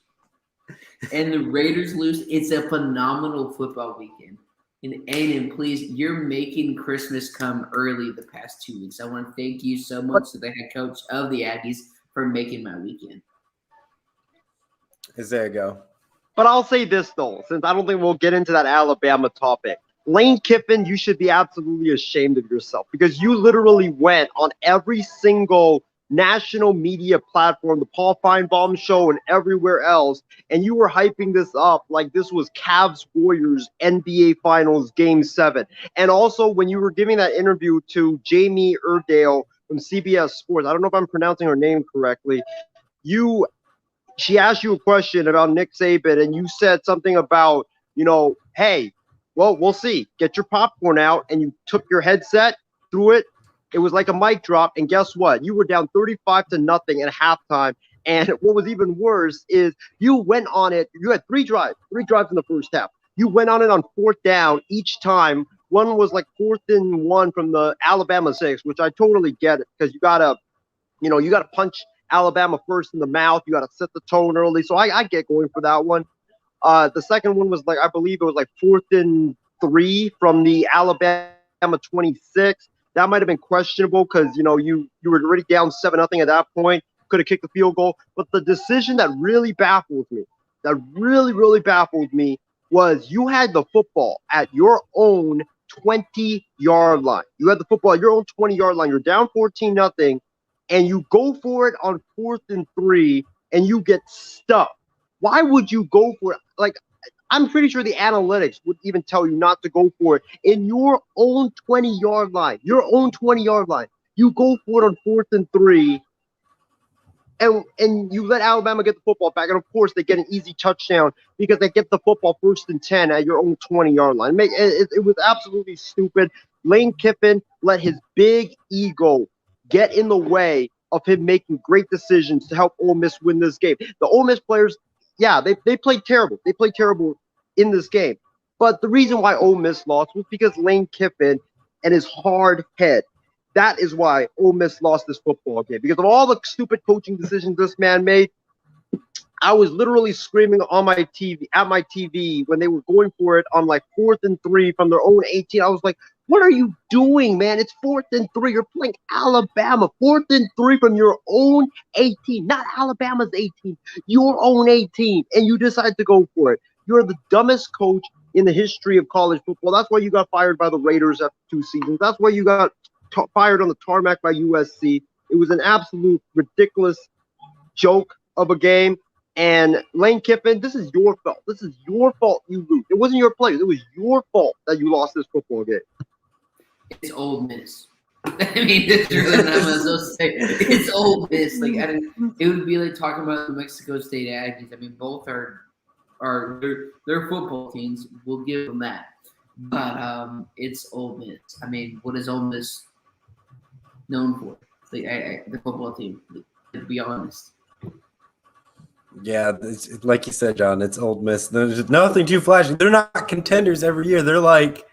and the Raiders lose, it's a phenomenal football weekend. And A&M, please, you're making Christmas come early the past 2 weeks. I want to thank you so much to the head coach of the Aggies for making my weekend. There you go. But I'll say this, though, since I don't think we'll get into that Alabama topic. Lane Kiffin, you should be absolutely ashamed of yourself because you literally went on every single national media platform, the Paul Feinbaum show and everywhere else, and you were hyping this up like this was Cavs Warriors NBA Finals Game 7. And also when you were giving that interview to Jamie Erdale from CBS Sports, I don't know if I'm pronouncing her name correctly, she asked you a question about Nick Saban, and you said something about, hey, well, we'll see. Get your popcorn out, and you took your headset, threw it. It was like a mic drop, and guess what? You were down 35-0 at halftime, and what was even worse is you went on it. You had three drives in the first half. You went on it on 4th down each time. One was like 4th and 1 from the Alabama 6, which I totally get it because you gotta punch Alabama first in the mouth. You gotta set the tone early. So I get going for that one. The second one was I believe it was 4th and 3 from the Alabama 26. That might have been questionable because, you were already down 7-0 at that point. Could have kicked the field goal. But the decision that really baffled me, was you had the football at your own 20-yard line. You had the football at your own 20-yard line. You're down 14-0, and you go for it on 4th and 3, and you get stuffed. Why would you go for it? I'm pretty sure the analytics would even tell you not to go for it in your own 20-yard line. Your own 20-yard line. You go for it on 4th and 3, and you let Alabama get the football back. And, of course, they get an easy touchdown because they get the football 1st and 10 at your own 20-yard line. It was absolutely stupid. Lane Kiffin let his big ego get in the way of him making great decisions to help Ole Miss win this game. The Ole Miss players, yeah, they played terrible. They played terrible in this game. But the reason why Ole Miss lost was because Lane Kiffin and his hard head. That is why Ole Miss lost this football game. Because of all the stupid coaching decisions this man made, I was literally screaming on my TV when they were going for it on like 4th and 3 from their own 18. I was like, what are you doing, man? It's 4th and 3. You're playing Alabama. 4th and 3 from your own 18, not Alabama's 18, your own 18, and you decide to go for it. You're the dumbest coach in the history of college football. That's why you got fired by the Raiders after 2 seasons. That's why you got fired on the tarmac by USC. It was an absolute ridiculous joke of a game. And Lane Kiffin, this is your fault. This is your fault you lose. It wasn't your players. It was your fault that you lost this football game. It's Ole Miss. I mean, there's really not much else to say. It's Ole Miss. Like, it would be like talking about the Mexico State Aggies. I mean, both are their football teams. We'll give them that. But it's Ole Miss. I mean, what is Ole Miss known for? Like, the football team. To be honest. Yeah, it's, like you said, John, it's Ole Miss. There's nothing too flashy. They're not contenders every year. They're like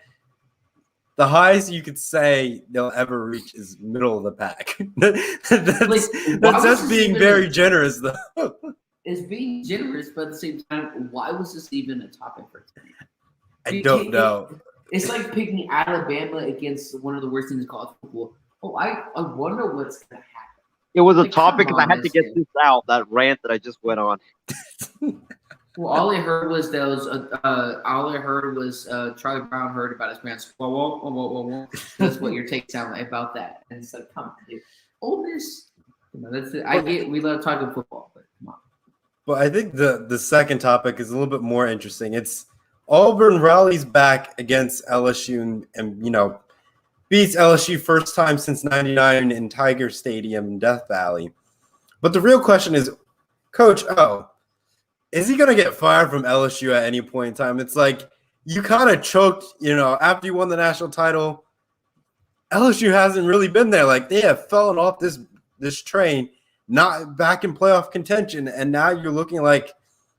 the highest you could say they'll ever reach is middle of the pack. that's being very generous, though. It's being generous, but at the same time, why was this even a topic for today? I don't know. It's like picking Alabama against one of the worst teams in college football. Oh, I wonder what's going to happen. It was a topic because I had to get this out, that rant that I just went on. Well, all I heard was Charlie Brown heard about his parents. Whoa, whoa, whoa, whoa, whoa. That's what your take sound like about that. And it's like, come on, dude. Ole Miss. That's it. We love talking football, but come on. But I think the second topic is a little bit more interesting. It's Auburn rallies back against LSU and beats LSU first time since '99 in Tiger Stadium in Death Valley. But the real question is, Coach O, is he going to get fired from LSU at any point in time? It's like you kind of choked, after you won the national title. LSU hasn't really been there. Like they have fallen off this train, not back in playoff contention, and now you're looking like,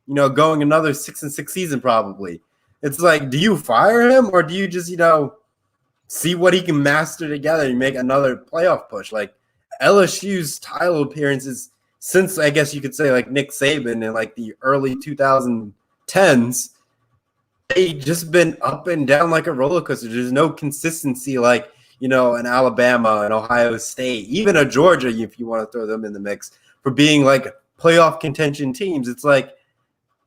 going another 6-6 season probably. It's like, do you fire him or do you just, see what he can master together and make another playoff push? Like LSU's title appearances since, I guess you could say, like Nick Saban in like the early 2010s, they just been up and down like a roller coaster. There's no consistency like, an Alabama, an Ohio State, even a Georgia, if you want to throw them in the mix, for being like playoff contention teams. It's like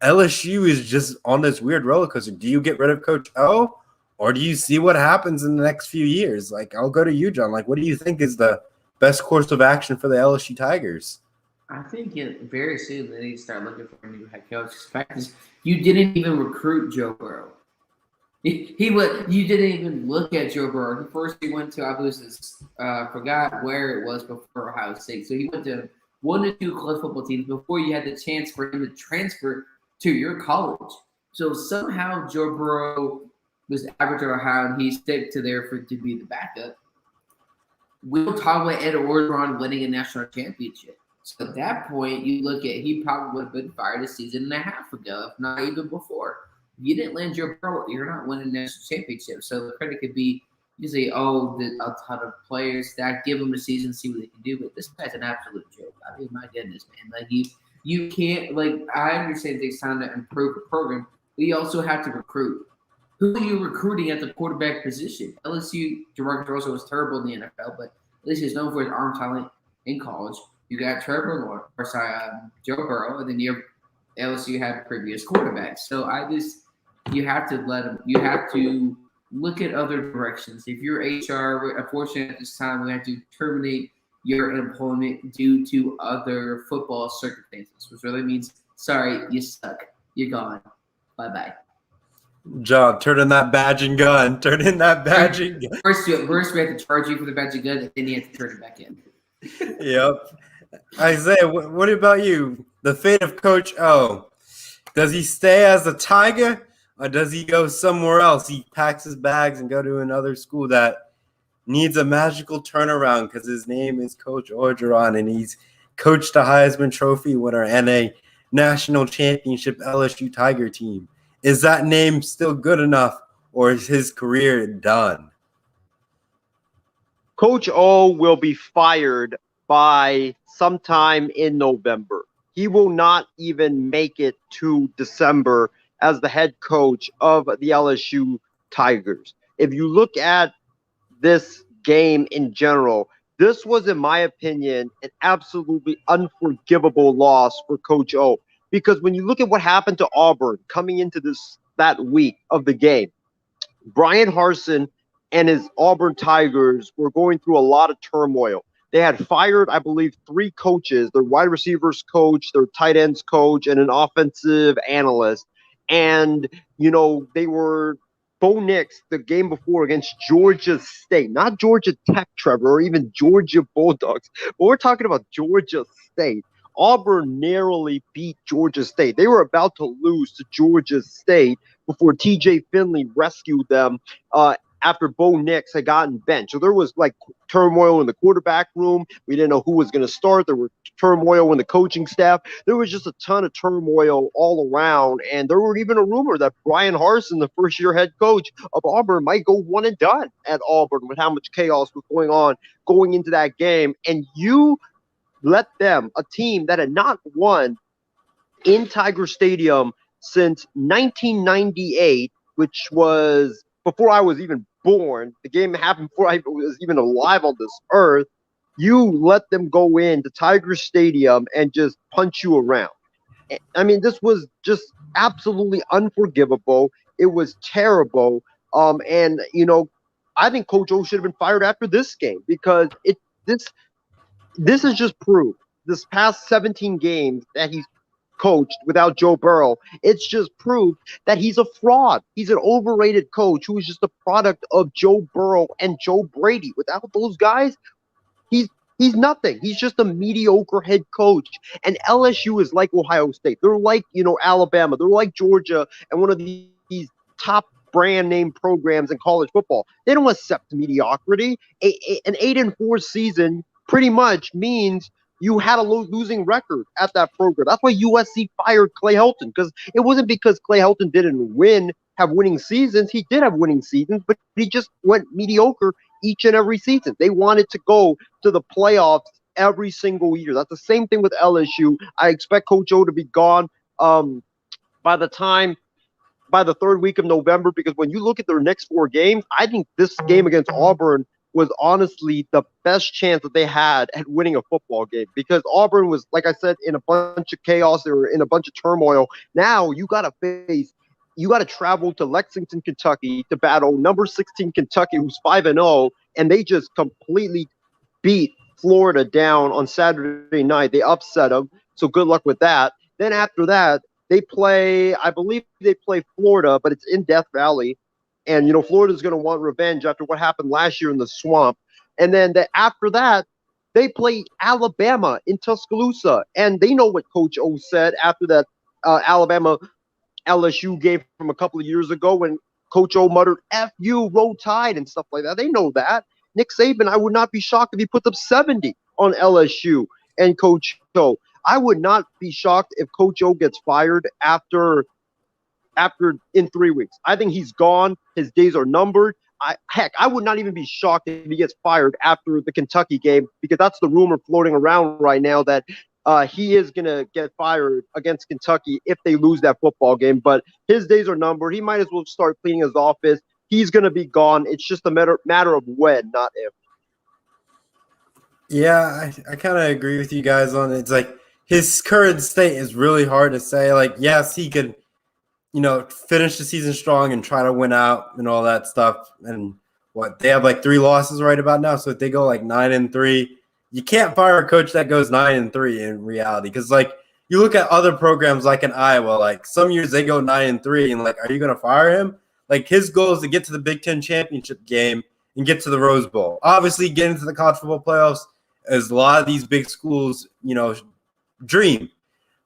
LSU is just on this weird roller coaster. Do you get rid of Coach O? Or do you see what happens in the next few years? Like, I'll go to you, John. Like, what do you think is the best course of action for the LSU Tigers? I think very soon they need to start looking for a new head coach. The fact is, you didn't even recruit Joe Burrow. You didn't even look at Joe Burrow. First, he went to forgot where it was before Ohio State. So he went to 1 to 2 college football teams before you had the chance for him to transfer to your college. So somehow Joe Burrow was average at Ohio, and he stick to there to be the backup. We'll talk about Ed Orgeron winning a national championship. So at that point, you look at he probably would have been fired a season and a half ago, if not even before. If you didn't land your pro, you're not winning a national championship. So the credit could be you say, a ton of players stack, give them a season, see what they can do. But this guy's an absolute joke. I mean, my goodness, man. Like you can't I understand it takes time to improve the program, but you also have to recruit. Who are you recruiting at the quarterback position? LSU, Jaguars also was terrible in the NFL, but LSU is known for his arm talent in college. You got Trevor, Joe Burrow, and then LSU had previous quarterbacks. So you have to let them. You have to look at other directions. If you're HR, unfortunately at this time, we have to terminate your employment due to other football circumstances, which really means, sorry, you suck. You're gone. Bye-bye. John, turn in that badge and gun. Turn in that badge and gun. First, we have to charge you for the badge and gun, and then you have to turn it back in. Yep. Isaiah, what about you? The fate of Coach O. Does he stay as a Tiger, or does he go somewhere else? He packs his bags and go to another school that needs a magical turnaround because his name is Coach Orgeron, and he's coached a Heisman Trophy winner and a national championship LSU Tiger team. Is that name still good enough, or is his career done? Coach O will be fired by sometime in November. He will not even make it to December as the head coach of the LSU Tigers. If you look at this game in general, this was, in my opinion, an absolutely unforgivable loss for Coach O. Because when you look at what happened to Auburn coming into that week of the game, Brian Harsin and his Auburn Tigers were going through a lot of turmoil. They had fired, I believe, 3 coaches, their wide receivers coach, their tight ends coach, and an offensive analyst. And, they were Bo Nix the game before against Georgia State, not Georgia Tech, Trevor, or even Georgia Bulldogs, but we're talking about Georgia State. Auburn narrowly beat Georgia State. They were about to lose to Georgia State before TJ Finley rescued them after Bo Nix had gotten benched. So there was like turmoil in the quarterback room. We didn't know who was going to start. There were turmoil in the coaching staff. There was just a ton of turmoil all around. And there were even a rumor that Brian Harsin, the first-year head coach of Auburn, might go one and done at Auburn with how much chaos was going on going into that game. And you let them, a team that had not won in Tiger Stadium since 1998, which was before I was even born. The game happened before I was even alive on this earth. You let them go into Tiger Stadium and just punch you around. I mean, this was just absolutely unforgivable. It was terrible. And I think Coach O should have been fired after this game because this is just proof. This past 17 games that he's coached without Joe Burrow, it's just proof that he's a fraud. He's an overrated coach who is just a product of Joe Burrow and Joe Brady. Without those guys, he's nothing. He's just a mediocre head coach. And LSU is like Ohio State. They're like, Alabama. They're like Georgia and one of these top brand name programs in college football. They don't accept mediocrity. An 8-4 season pretty much means you had a losing record at that program. That's why USC fired Clay Helton, because it wasn't because Clay Helton didn't have winning seasons. He did have winning seasons, but he just went mediocre each and every season. They wanted to go to the playoffs every single year. That's the same thing with LSU. I expect Coach O to be gone by the 3rd week of November, because when you look at their next 4 games, I think this game against Auburn was honestly the best chance that they had at winning a football game, because Auburn was, like I said, in a bunch of chaos. They were in a bunch of turmoil. Now you got to travel to Lexington, Kentucky to battle number 16 Kentucky, who's 5-0, and they just completely beat Florida down on Saturday night. They upset them, so good luck with that. Then after that, I believe they play Florida, but it's in Death Valley. And, Florida's going to want revenge after what happened last year in the swamp. And then after that, they play Alabama in Tuscaloosa. And they know what Coach O said after that Alabama LSU game from a couple of years ago when Coach O muttered, F you, roll tide and stuff like that. They know that. Nick Saban, I would not be shocked if he puts up 70 on LSU and Coach O. I would not be shocked if Coach O gets fired after in 3 weeks. I think he's gone. His days are numbered. I would not even be shocked if he gets fired after the Kentucky game, because that's the rumor floating around right now that he is going to get fired against Kentucky if they lose that football game. But his days are numbered. He might as well start cleaning his office. He's going to be gone. It's just a matter of when, not if. Yeah, I kind of agree with you guys on it. It's like his current state is really hard to say. Like, yes, he could – finish the season strong and try to win out and all that stuff. And they have like 3 losses right about now. So if they go like 9-3, you can't fire a coach that goes 9-3 in reality. Because you look at other programs like in Iowa, like some years they go 9-3 and are you going to fire him? Like his goal is to get to the Big Ten championship game and get to the Rose Bowl. Obviously getting to the college football playoffs is a lot of these big schools, dream.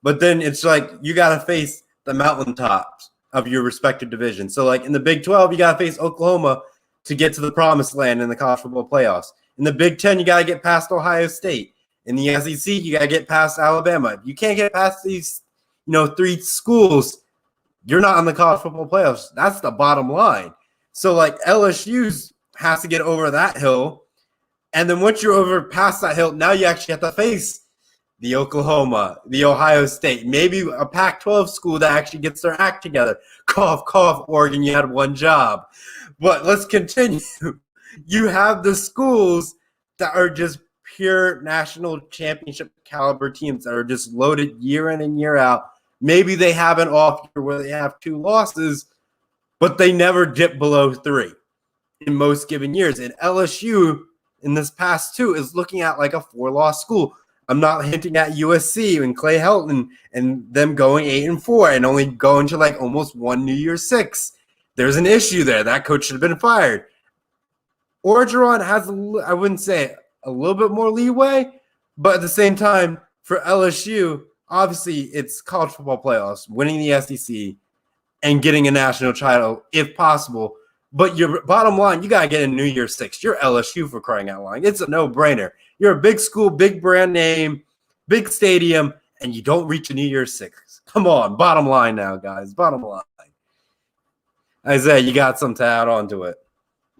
But then it's like you got to face the mountaintops of your respective division. So in the Big 12, you got to face Oklahoma to get to the promised land in the college football playoffs. In the Big 10, you got to get past Ohio State. In the SEC, you got to get past Alabama. You can't get past these, 3 schools. you're not on the college football playoffs. That's the bottom line. So, like, LSU's has to get over that hill. And then once you're over past that hill, now you actually have to face the Oklahoma, the Ohio State, maybe a Pac-12 school that actually gets their act together. Cough, cough, Oregon, you had one job. But let's continue. You have the schools that are just pure national championship caliber teams that are just loaded year in and year out. Maybe they have an off year where they have 2 losses, but they never dip below 3 in most given years. And LSU in this past 2 is looking at like a 4-loss school. I'm not hinting at USC and Clay Helton and them going 8-4 and only going to like almost 1 New Year's 6. There's an issue there. That coach should have been fired. Orgeron has, I wouldn't say a little bit more leeway, but at the same time, for LSU, obviously it's college football playoffs, winning the SEC, and getting a national title if possible. But your bottom line, you got to get in New Year's 6. You're LSU, for crying out loud. It's a no-brainer. You're a big school, big brand name, big stadium, and you don't reach a New Year's 6. Come on, bottom line now, guys. Bottom line. Isaiah, you got something to add on to it.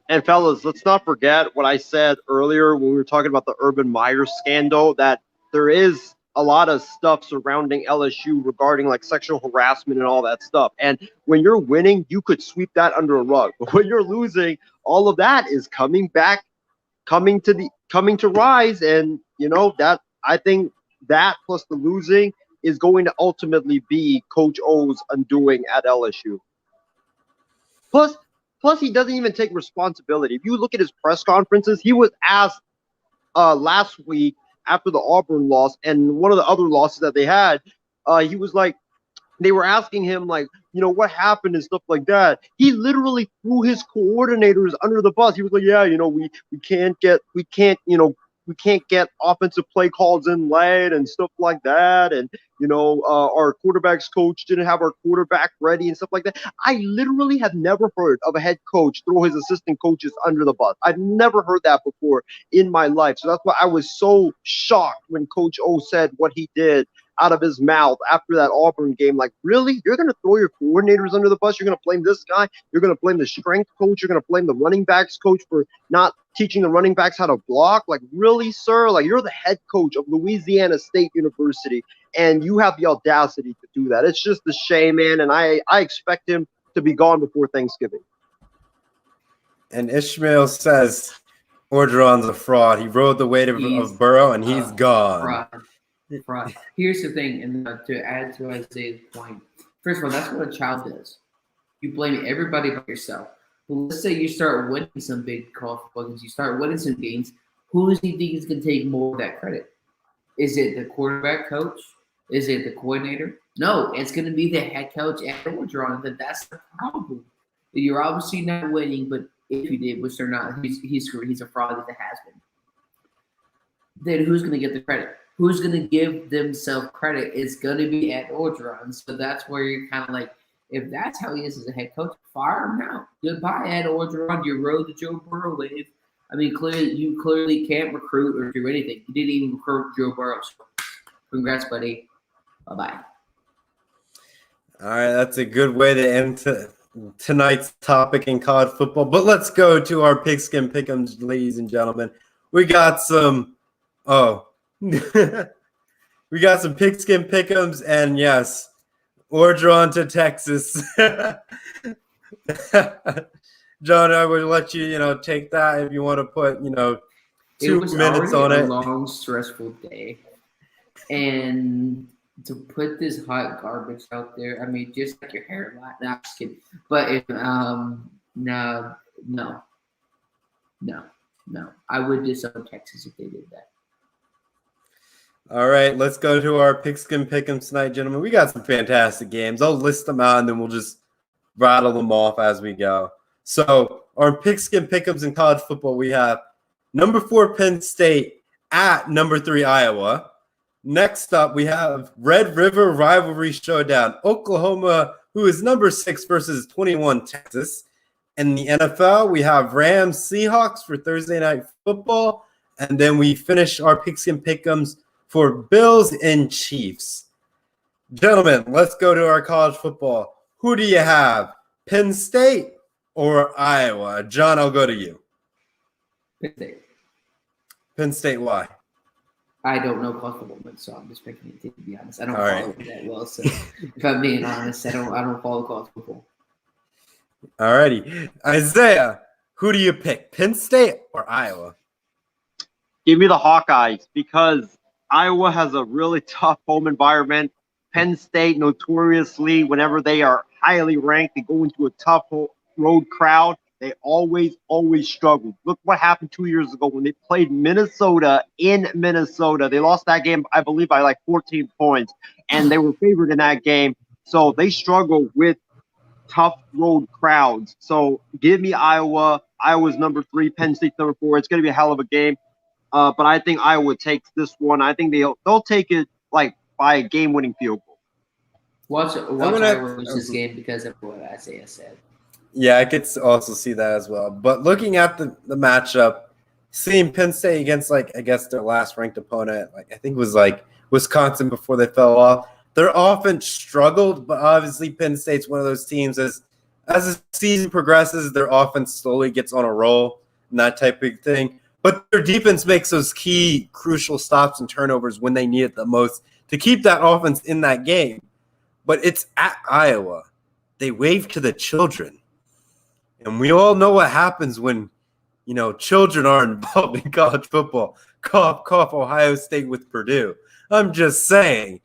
And fellas, let's not forget what I said earlier when we were talking about the Urban Meyer scandal, that there is a lot of stuff surrounding LSU regarding like sexual harassment and all that stuff. And when you're winning, you could sweep that under a rug. But when you're losing, all of that is coming to rise. And you know that I think that plus the losing is going to ultimately be Coach O's undoing at LSU. Plus, he doesn't even take responsibility. If you look at his press conferences, he was asked last week after the Auburn loss and one of the other losses that they had, he was like, they were asking him, like, you know, what happened and stuff like that. He literally threw his coordinators under the bus. He was like, yeah, you know, we can't get offensive play calls in late and stuff like that. And, you know, our quarterback's coach didn't have our quarterback ready and stuff like that. I literally have never heard of a head coach throw his assistant coaches under the bus. I've never heard that before in my life. So that's why I was so shocked when Coach O said what he did out of his mouth after that Auburn game. Like, really? You're going to throw your coordinators under the bus? You're going to blame this guy? You're going to blame the strength coach? You're going to blame the running backs coach for not teaching the running backs how to block? Like, really, sir? Like, you're the head coach of Louisiana State University, and you have the audacity to do that. It's just a shame, man, and I expect him to be gone before Thanksgiving. And Ishmael says Orgeron's a fraud. He rode the weight of Burrow, and he's gone. Fraud. Here's the thing, and to add to Isaiah's point, first of all, that's what a child does. You blame everybody but yourself. But let's say you start winning some big college games, you start winning some games. Who does he think is going to take more of that credit? Is it the quarterback coach? Is it the coordinator? No, it's going to be the head coach at Orgeron. That's the problem. You're obviously not winning, but if you did, which they're not, he's a fraud if it has been. Then who's going to get the credit? Who's going to give themselves credit? It's going to be at Orgeron. So that's where you're kind of like, if that's how he is as a head coach, fire him now. Goodbye, Ed Orgeron. You rode the Joe Burrow wave. I mean, you clearly can't recruit or do anything. You didn't even recruit Joe Burrow. So congrats, buddy. Bye-bye. All right, that's a good way to end tonight's topic in college football. But let's go to our pigskin pick'ems, ladies and gentlemen. We got some we got some pigskin pick'ems, and yes, Orgeron to Texas. John, I would let you, take that if you want to put, 2 minutes on it. It was a long, stressful day, and to put this hot garbage out there, I mean, just like your hair, not just kidding. But if, no, I would disown Texas if they did that. All right, let's go to our pigskin pick'ems tonight, gentlemen. We got some fantastic games. I'll list them out, and then we'll just rattle them off as we go. So our pigskin pick'ems in college football, we have number 4 Penn State at number 3 Iowa. Next up, we have Red River Rivalry Showdown, Oklahoma, who is number 6 versus 21 Texas. In the NFL, we have Rams Seahawks for Thursday Night Football, and then we finish our pigskin pick'ems for Bills and Chiefs. Gentlemen, let's go to our college football. Who do you have? Penn State or Iowa? John, I'll go to you. Penn State. Penn State, why? I don't know college football, so I'm just picking it to be honest. I don't All follow right. it that well, so if I'm being honest, I don't follow college football. All righty. Isaiah, who do you pick? Penn State or Iowa? Give me the Hawkeyes because Iowa has a really tough home environment. Penn State, notoriously, whenever they are highly ranked, they go into a tough road crowd. They always struggle. Look what happened 2 years ago when they played Minnesota in Minnesota. They lost that game, I believe, by like 14 points, and they were favored in that game. So they struggle with tough road crowds. So give me Iowa. Iowa's number 3, Penn State's number 4. It's going to be a hell of a game. But I think Iowa takes this one. I think they'll take it like by a game-winning field goal. Watch Iowa lose this game because of what Isaiah said. Yeah, I could also see that as well. But looking at the matchup, seeing Penn State against, like, I guess their last ranked opponent, like I think it was like Wisconsin before they fell off, their offense struggled, but obviously Penn State's one of those teams as the season progresses, their offense slowly gets on a roll and that type of thing. But their defense makes those key, crucial stops and turnovers when they need it the most to keep that offense in that game. But it's at Iowa. They wave to the children. And we all know what happens when, children are involved in college football. Cough, cough, Ohio State with Purdue. I'm just saying.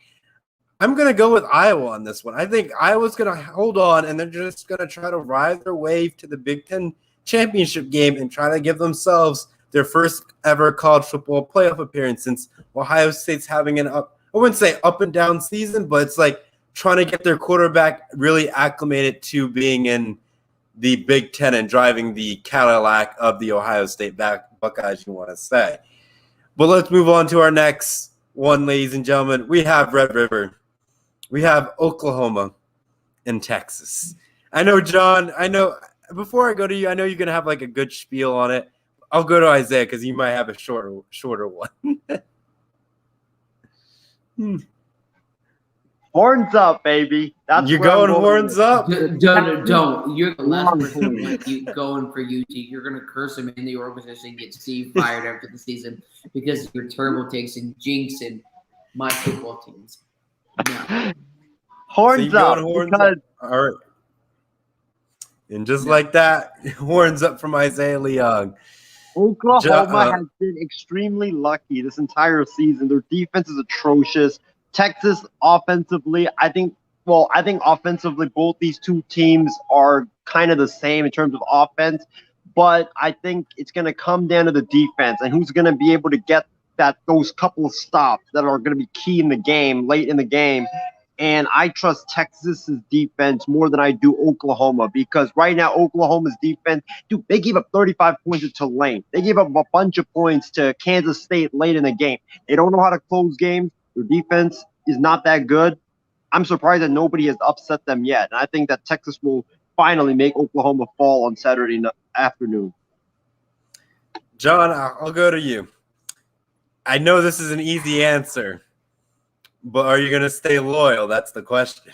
I'm going to go with Iowa on this one. I think Iowa's going to hold on, and they're just going to try to ride their wave to the Big Ten championship game and try to give themselves their first ever college football playoff appearance since Ohio State's having I wouldn't say up and down season, but it's like trying to get their quarterback really acclimated to being in the Big Ten and driving the Cadillac of the Ohio State Buckeyes, you want to say. But let's move on to our next one, ladies and gentlemen. We have Red River. We have Oklahoma and Texas. I know, John, before I go to you, I know you're going to have like a good spiel on it. I'll go to Isaiah because you might have a shorter one. Horns up, baby. That's You're going horns up? Don't. You're the last person like you going for UT. You're going to curse him in the organization and get Steve fired after the season because of your terrible takes and jinxing my football teams. No. Horns up. Because all right. And just like that, horns up from Isaiah Leong. Oklahoma has been extremely lucky this entire season. Their defense is atrocious. Texas offensively, I think offensively both these two teams are kind of the same in terms of offense, but I think it's going to come down to the defense and who's going to be able to get those couple of stops that are going to be key in the game, late in the game. And I trust Texas's defense more than I do Oklahoma because right now Oklahoma's defense, dude, they gave up 35 points to Tulane. They gave up a bunch of points to Kansas State late in the game. They don't know how to close games. Their defense is not that good. I'm surprised that nobody has upset them yet. And I think that Texas will finally make Oklahoma fall on Saturday afternoon. John, I'll go to you. I know this is an easy answer, but are you going to stay loyal? That's the question.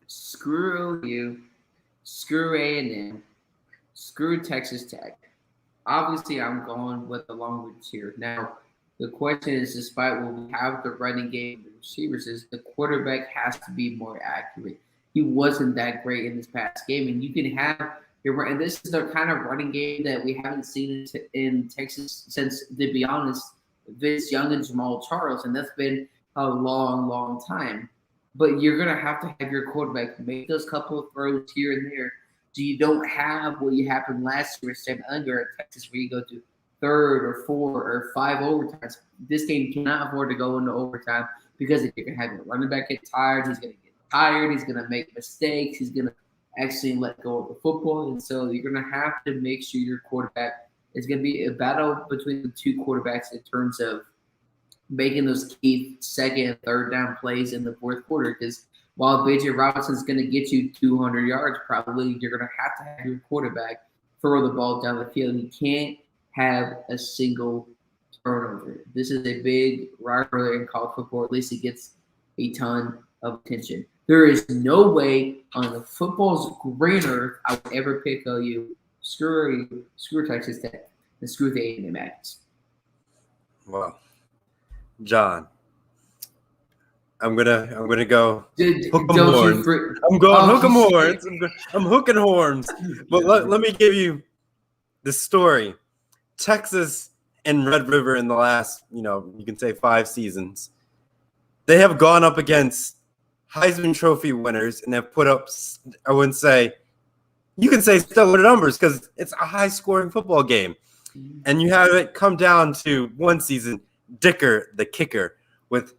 Screw you. Screw A&M. Screw Texas Tech. Obviously, I'm going with the long roots here. Now, the question is, despite what we have the running game, the receivers, is the quarterback has to be more accurate. He wasn't that great in this past game, and you can have and this is the kind of running game that we haven't seen in Texas since, to be honest, Vince Young and Jamal Charles, and that's been a long, long time. But you're going to have your quarterback make those couple of throws here and there so you don't have what you happened last year with Sam Unger at Texas where you go to third or 4 or 5 overtimes. This game cannot afford to go into overtime because if you're going to have your running back get tired, he's going to get tired, he's going to make mistakes, he's going to actually let go of the football. And so you're going to have to make sure your quarterback is going to be a battle between the two quarterbacks in terms of making those key second and third down plays in the fourth quarter. Because while B.J. Robinson's going to get you 200 yards, probably you're going to have your quarterback throw the ball down the field. He can't have a single turnover. This is a big rivalry in college football. At least it gets a ton of attention. There is no way on the football's green earth I would ever pick OU. Screw Texas Tech and screw the A&M Aggies. Well, John, I'm gonna go hook 'em horns. I'm going hook 'em horns. I'm hooking horns. But let me give you the story. Texas and Red River in the last, you can say 5 seasons, they have gone up against Heisman Trophy winners and have put up, I wouldn't say, you can say stellar numbers because it's a high-scoring football game. And you have it come down to one season, Dicker, the kicker, with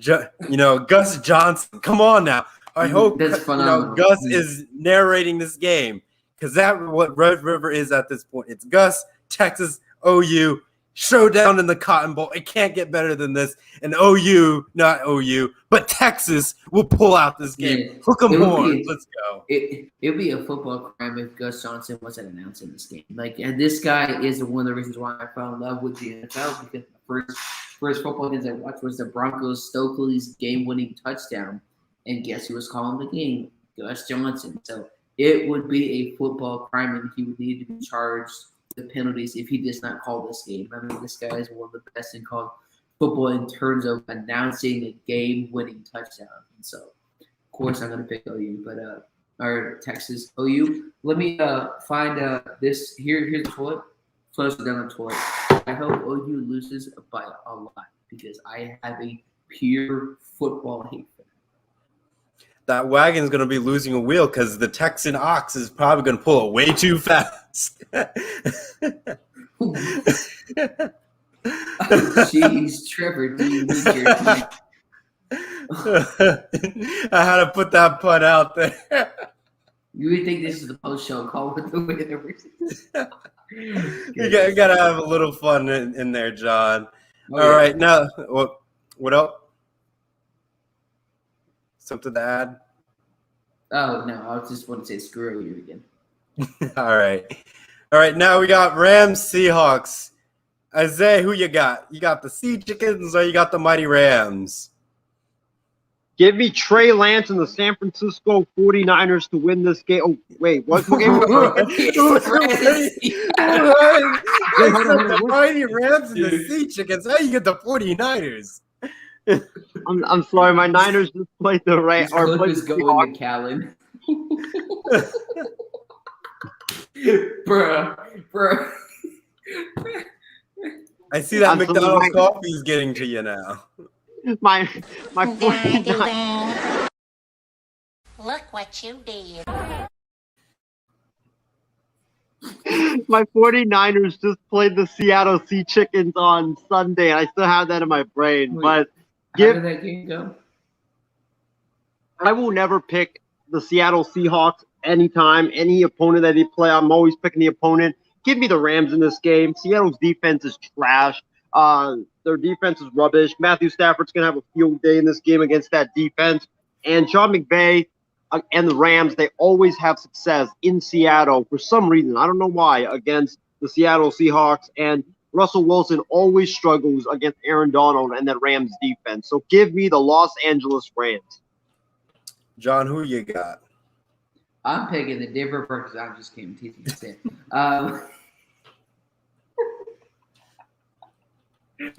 Gus Johnson. Come on now. I hope Gus is narrating this game because that's what Red River is at this point. It's Gus, Texas, OU, showdown in the Cotton Bowl. It can't get better than this. And not OU, but Texas will pull out this game. Yeah. Hook 'em horns. Let's go. It would be a football crime if Gus Johnson wasn't announcing this game. And this guy is one of the reasons why I fell in love with the NFL because the first football games I watched was the Broncos Stokely's game-winning touchdown. And guess who was calling the game? Gus Johnson. So it would be a football crime, and he would need to be charged the penalties if he does not call this game. I mean, this guy is one of the best in college football in terms of announcing a game-winning touchdown. And so, of course, I'm going to pick OU, or Texas OU. Let me find this. Here's the toilet. Flush it down the toilet. I hope OU loses by a lot because I have a pure football hate for them. That wagon's going to be losing a wheel because the Texan ox is probably going to pull it way too fast. Jeez, Trevor, do you need your I had to put that pun out there. You would think this is the post-show call with the winners. You got to have a little fun in there, John. All right, now, what else? Something to add? Oh, no, I just want to say screw you again. All right, now we got Rams Seahawks. Isaiah, who you got? You got the Sea Chickens or you got the Mighty Rams? Give me Trey Lance and the San Francisco 49ers to win this game. Oh, wait, what game? The Mighty Rams and the Sea Chickens. How you get the 49ers? I'm sorry, my Niners just played the Rams. Or played the going to Callan. Bruh. I see that McDonald's coffee is getting to you now. My 49ers. Look what you did. My 49ers just played the Seattle Sea Chickens on Sunday, and I still have that in my brain. But how did that game go? I will never pick the Seattle Seahawks anytime. Any opponent that they play, I'm always picking the opponent. Give me the Rams in this game. Seattle's defense is trash. Their defense is rubbish. Matthew Stafford's going to have a field day in this game against that defense. And Sean McVay and the Rams, they always have success in Seattle for some reason. I don't know why, against the Seattle Seahawks. And Russell Wilson always struggles against Aaron Donald and that Rams defense. So give me the Los Angeles Rams. John, who you got? I'm picking the Denver Broncos. I'm just kidding. Teasing.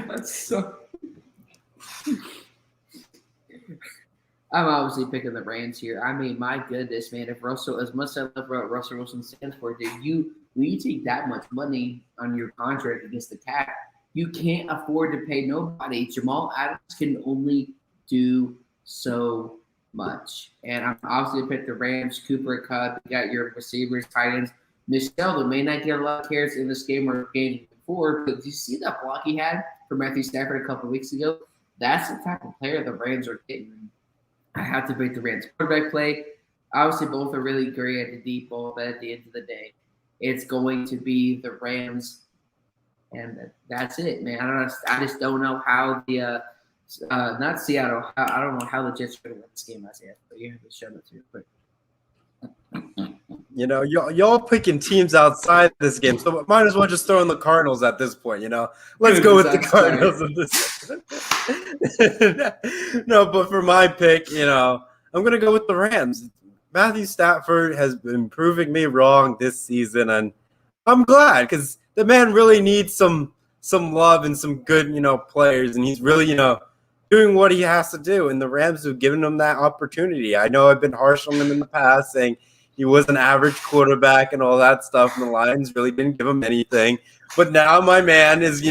That's so. I'm obviously picking the Rams here. I mean, my goodness, man! If Russell, as much as I love what Russell Wilson stands for, when you take that much money on your contract against the cap, you can't afford to pay nobody. Jamal Adams can only do so much. And I'm obviously picked the Rams, Cooper Kupp. You got your receivers, tight ends. Michelle may not get a lot of carries in this game or games before, but did you see that block he had for Matthew Stafford a couple of weeks ago? That's the type of player the Rams are getting. I have to pick the Rams quarterback play. Obviously, both are really great at the deep ball, but at the end of the day, it's going to be the Rams, and that's it, man. I just don't know how the not Seattle. I don't know how the Jets are going to win this game. But you have to show that to me quick. You know, y'all picking teams outside this game, so might as well just throw in the Cardinals at this point. You know, let's go with the Cardinals in this. No, but for my pick, you know, I'm going to go with the Rams. Matthew Stafford has been proving me wrong this season, and I'm glad because the man really needs some love and some good, players, and he's really, doing what he has to do, and the Rams have given him that opportunity. I know I've been harsh on him in the past, saying he was an average quarterback and all that stuff, and the Lions really didn't give him anything. But now my man is,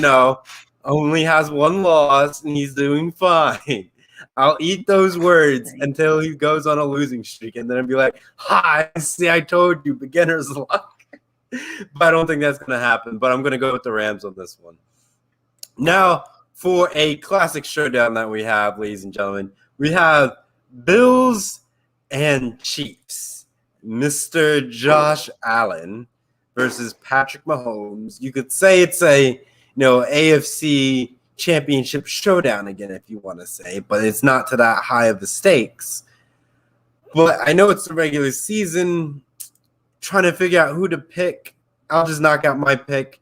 only has one loss, and he's doing fine. I'll eat those words until he goes on a losing streak, and then I'll be like, "Hi, see, I told you, beginner's luck." But I don't think that's going to happen. But I'm going to go with the Rams on this one. Now, for a classic showdown that we have, ladies and gentlemen, we have Bills and Chiefs. Mr. Josh Allen versus Patrick Mahomes. You could say it's a, AFC championship showdown again, if you want to say, but it's not to that high of the stakes. But I know it's the regular season. Trying to figure out who to pick. I'll just knock out my pick.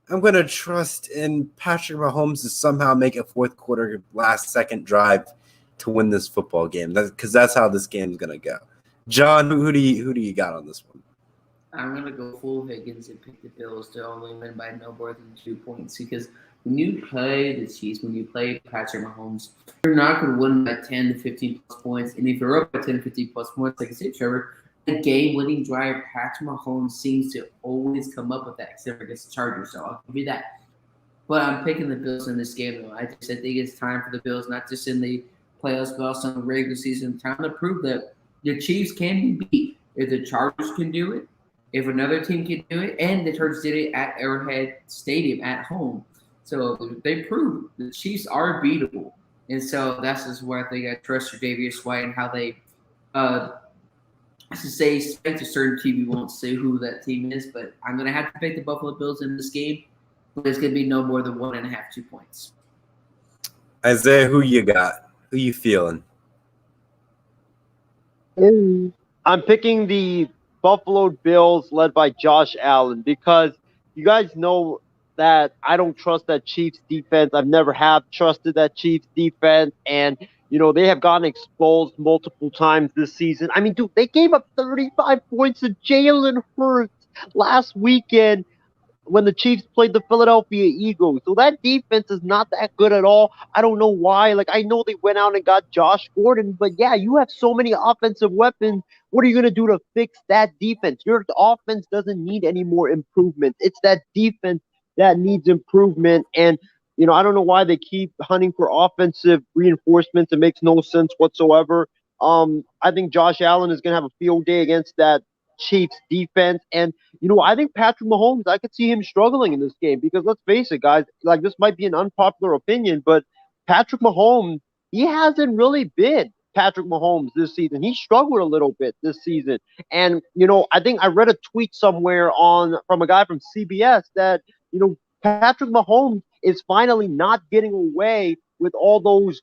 I'm going to trust in Patrick Mahomes to somehow make a fourth quarter last-second drive to win this football game, because that's how this game is going to go. John, who do you got on this one? I'm going to go full Higgins and pick the Bills to only win by no more than 2 points, because when you play the Chiefs, when you play Patrick Mahomes, you're not going to win by 10 to 15 plus points. And if you're up by 10 to 15 plus points, like I said, Trevor, the game-winning drive, Patrick Mahomes seems to always come up with that, except for against the Chargers, so I'll give you that. But I'm picking the Bills in this game, though. I think it's time for the Bills, not just in the playoffs, but also in the regular season, time to prove that the Chiefs can be beat. If the Chargers can do it, if another team can do it, and the Chargers did it at Arrowhead Stadium at home. So they proved the Chiefs are beatable. And so that's just where I think I trust Tre'Davious White and how they to say expect a certainty. We won't say who that team is, but I'm going to have to pick the Buffalo Bills in this game. But it's going to be no more than 1.5, 2 points. Isaiah, who you got? Who you feeling? I'm picking the Buffalo Bills led by Josh Allen because you guys know that I don't trust that Chiefs defense. I've never have trusted that Chiefs defense, and they have gotten exposed multiple times this season. I mean, dude, they gave up 35 points to Jalen Hurts last weekend when the Chiefs played the Philadelphia Eagles. So that defense is not that good at all. I don't know why. I know they went out and got Josh Gordon, but yeah, you have so many offensive weapons. What are you going to do to fix that defense? Your offense doesn't need any more improvement. It's that defense that needs improvement. And, I don't know why they keep hunting for offensive reinforcements. It makes no sense whatsoever. I think Josh Allen is going to have a field day against that Chiefs defense. And, I think Patrick Mahomes, I could see him struggling in this game because let's face it, guys, this might be an unpopular opinion, but Patrick Mahomes, he hasn't really been Patrick Mahomes this season. He struggled a little bit this season. And, I think I read a tweet somewhere from a guy from CBS that, Patrick Mahomes is finally not getting away with all those,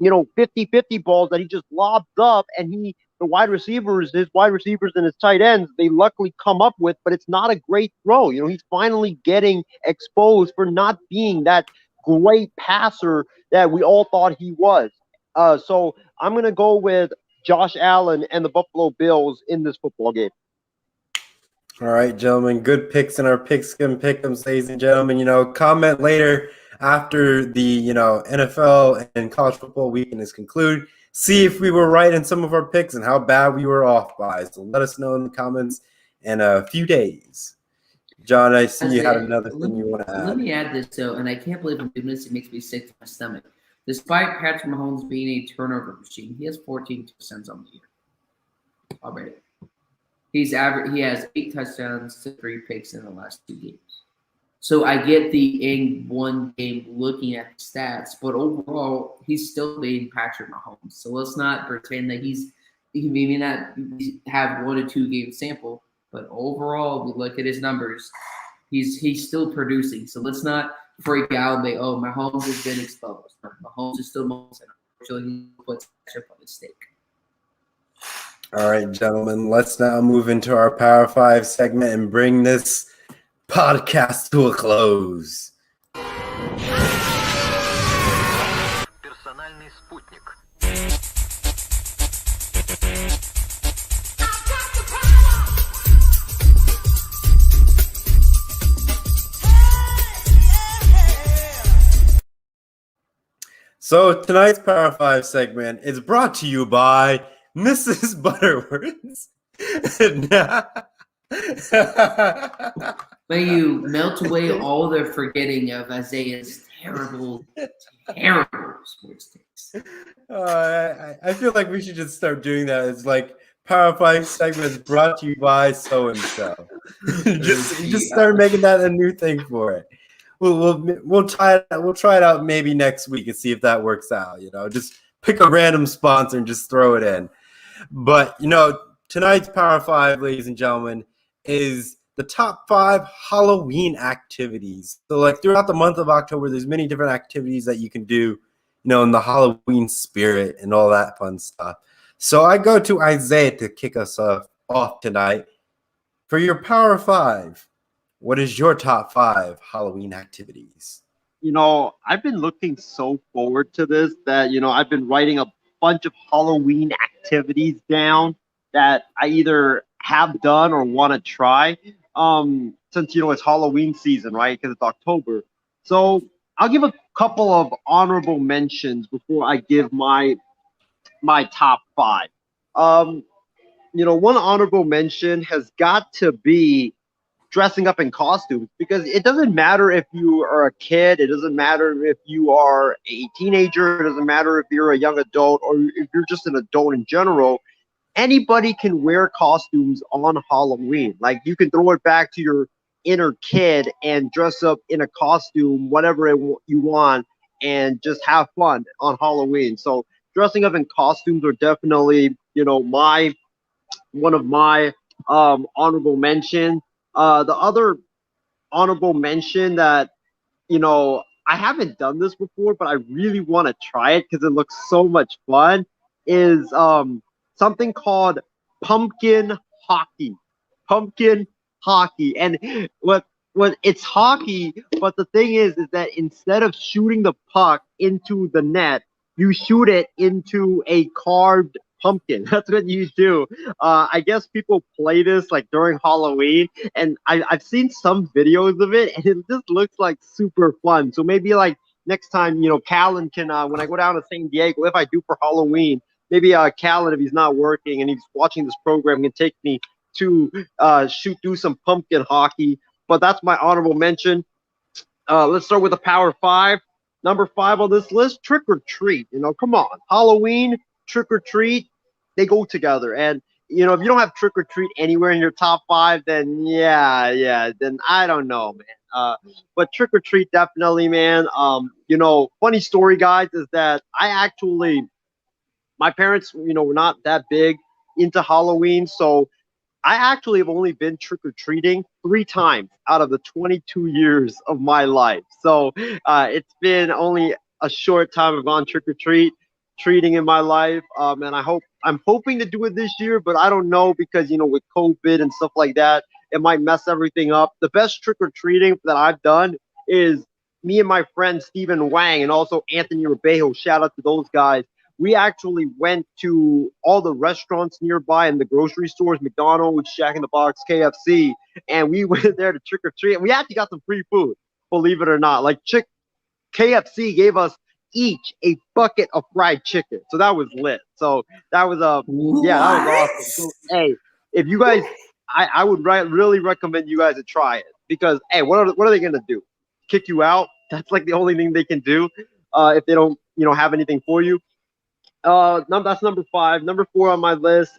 50-50 balls that he just lobs up, and his wide receivers and his tight ends, they luckily come up with, but it's not a great throw. He's finally getting exposed for not being that great passer that we all thought he was. So I'm going to go with Josh Allen and the Buffalo Bills in this football game. All right, gentlemen, good picks in our pickskin pick'ems, ladies and gentlemen. Comment later after the, NFL and college football weekend is concluded. See if we were right in some of our picks and how bad we were off by. So let us know in the comments in a few days. John, I see you had another thing you want to add. Let me add this, though, and I can't believe I'm doing this. It makes me sick to my stomach. Despite Patrick Mahomes being a turnover machine, he has 14 touchdowns on the year already. He has 8 touchdowns to 3 picks in the last 2 games. So I get the in one game looking at the stats, but overall he's still being Patrick Mahomes. So let's not pretend that he may not have 1 or 2 game sample, but overall we look at his numbers, he's still producing. So let's not freak out and say, "Oh, Mahomes has been exposed." Mahomes is still Mahomes, and unfortunately he puts pressure on his stake. All right, gentlemen, let's now move into our Power 5 segment and bring this podcast to a close. Персональный спутник. So tonight's Power 5 segment is brought to you by Mrs. Butterworth's. May you melt away all the forgetting of Isaiah's terrible sports takes. I feel like we should just start doing that. It's like Power 5 segments brought to you by so and so. Just start making that a new thing for it. We'll try it out maybe next week and see if that works out. Just pick a random sponsor and just throw it in. But tonight's Power 5, ladies and gentlemen, is the top 5 Halloween activities. So like throughout the month of October, there's many different activities that you can do, in the Halloween spirit and all that fun stuff. So I go to Isaiah to kick us off tonight. For your Power 5, what is your top 5 Halloween activities? I've been looking so forward to this that, I've been writing a bunch of Halloween activities down that I either have done or want to try. Since, it's Halloween season, right? Because it's October. So I'll give a couple of honorable mentions before I give my top 5. One honorable mention has got to be dressing up in costumes, because it doesn't matter if you are a kid, it doesn't matter if you are a teenager, it doesn't matter if you're a young adult or if you're just an adult in general. Anybody can wear costumes on Halloween. Like, you can throw it back to your inner kid and dress up in a costume, whatever you want, and just have fun on Halloween. So dressing up in costumes are definitely, one of my honorable mentions. The other honorable mention that, I haven't done this before, but I really want to try it because it looks so much fun, is something called pumpkin hockey. Pumpkin hockey. And what it's hockey, but the thing is that instead of shooting the puck into the net, you shoot it into a carved pumpkin. That's what you do. I guess people play this like during Halloween, and I've seen some videos of it, and it just looks like super fun. So maybe like next time, Callan can, when I go down to San Diego, if I do for Halloween, maybe Callan, if he's not working and he's watching this program, can take me to do some pumpkin hockey. But that's my honorable mention. Let's start with the Power 5. Number 5 on this list, trick or treat. Come on, Halloween, trick or treat, they go together. And if you don't have trick or treat anywhere in your top 5, then then I don't know, man. But trick or treat, definitely, man. Funny story, guys, is that my parents, were not that big into Halloween, so I actually have only been trick-or-treating 3 times out of the 22 years of my life. So it's been only a short time I've gone trick-or-treating in my life. And I'm hoping to do it this year, but I don't know, because, with COVID and stuff like that, it might mess everything up. The best trick-or-treating that I've done is me and my friend Stephen Wang and also Anthony Rebejo. Shout out to those guys. We actually went to all the restaurants nearby and the grocery stores, McDonald's, Jack in the Box, KFC, and we went there to trick or treat. And we actually got some free food, believe it or not. Like KFC gave us each a bucket of fried chicken, so that was lit. So that was that was awesome. So, hey, if you guys, I would really recommend you guys to try it, because hey, what are they gonna do? Kick you out? That's like the only thing they can do if they don't have anything for you. That's number 5. Number 4 on my list,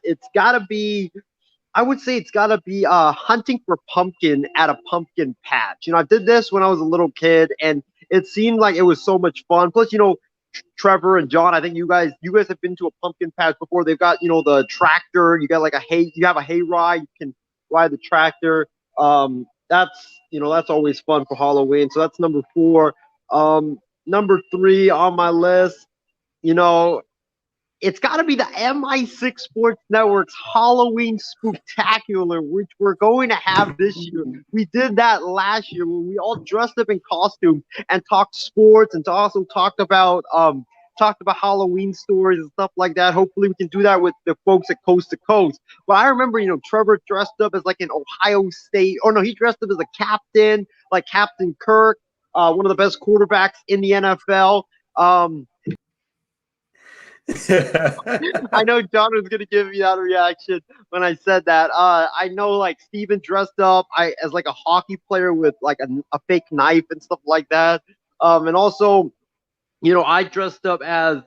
I would say it's gotta be hunting for pumpkin at a pumpkin patch. I did this when I was a little kid, and it seemed like it was so much fun. Plus, Trevor and John, I think you guys have been to a pumpkin patch before. They've got the tractor. You got you have a hay ride. You can ride the tractor. That's always fun for Halloween. So that's number 4. Number 3 on my list, it's got to be the MI6 Sports Network's Halloween Spooktacular, which we're going to have this year. We did that last year when we all dressed up in costumes and talked sports, and also talked about Halloween stories and stuff like that. Hopefully we can do that with the folks at Coast to Coast. But I remember, Trevor dressed up as like an Ohio State, he dressed up as a captain, like Captain Kirk, one of the best quarterbacks in the NFL. I know John was gonna give me that reaction when I said that. I know like Steven dressed up as like a hockey player with like a fake knife and stuff like that. And also, I dressed up as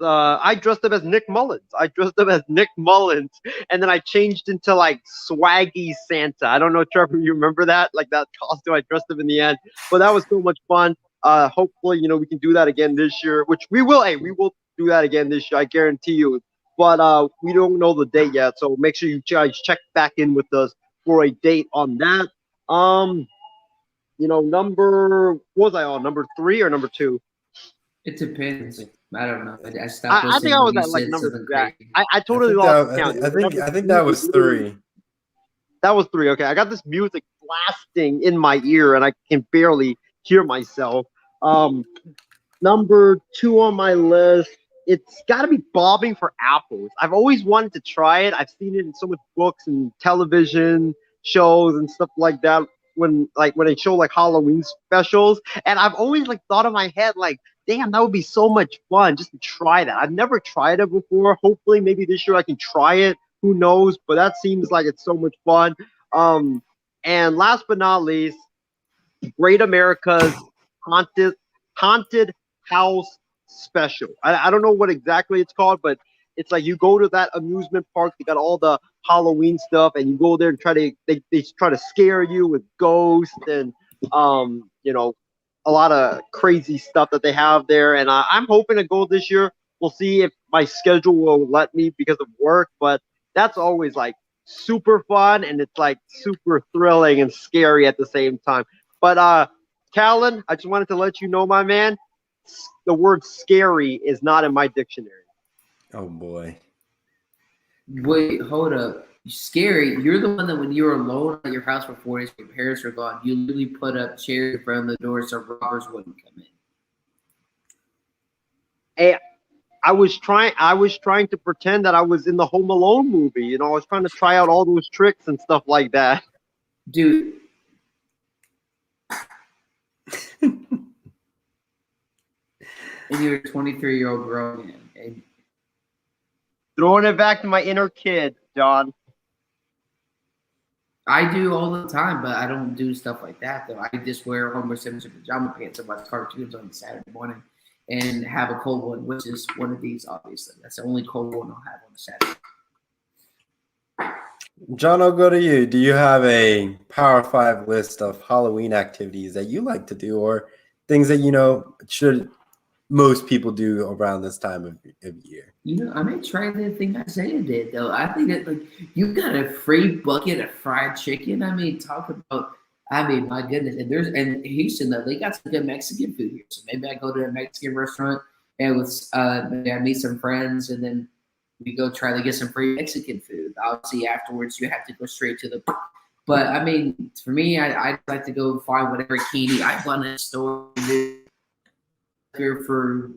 Nick Mullins. I dressed up as Nick Mullins, and then I changed into like swaggy Santa. I don't know, Trevor, you remember that? Like that costume I dressed up in the end. But that was so much fun. Hopefully, we can do that again this year, which we will. Hey, we will do that again this year, I guarantee you. But we don't know the date yet, so make sure you guys check back in with us for a date on that. What was I on? Number 3 or number 2? It depends. I don't know. I stopped I think I was at like number 3. I totally lost count. I think that was 3. That was 3. Okay, I got this music blasting in my ear, and I can barely hear myself. Number 2 on my list, it's got to be bobbing for apples. I've always wanted to try it. I've seen it in so much books and television shows and stuff like that when they show like Halloween specials, and I've always like thought in my head like, damn, that would be so much fun just to try that. I've never tried it before. Hopefully, maybe this year I can try it. Who knows? But that seems like it's so much fun. And last but not least, Great America's Haunted House Special. I don't know what exactly it's called, but it's like you go to that amusement park. They got all the Halloween stuff, and you go there and they try to scare you with ghosts and a lot of crazy stuff that they have there. And I'm hoping to go this year. We'll see if my schedule will let me because of work, but that's always like super fun, and it's like super thrilling and scary at the same time. But Callan, I just wanted to let you know, my man, the word scary is not in my dictionary. Oh boy. Wait, hold up. Scary. You're the one that when you were alone at your house for 4 days, your parents were gone, you literally put up chairs in front of the door so robbers wouldn't come in. Hey, I was trying to pretend that I was in the Home Alone movie. I was trying to try out all those tricks and stuff like that. Dude. And you're a 23-year-old grown man. And throwing it back to my inner kid, John. I do all the time, but I don't do stuff like that, though. I just wear Homer Simpson pajama pants and watch cartoons on Saturday morning and have a cold one, which is one of these, obviously. That's the only cold one I'll have on a Saturday. John, I'll go to you. Do you have a Power 5 list of Halloween activities that you like to do or things that, should most people do around this time of year? I may try the thing Isaiah did, though. I think that, you got a free bucket of fried chicken. My goodness. And in Houston, though, they got some good Mexican food here. So maybe I go to a Mexican restaurant and maybe I meet some friends, and then we go try to get some free Mexican food. Obviously, afterwards, you have to go straight to the – but, for me, I'd like to go find whatever candy I want in a store for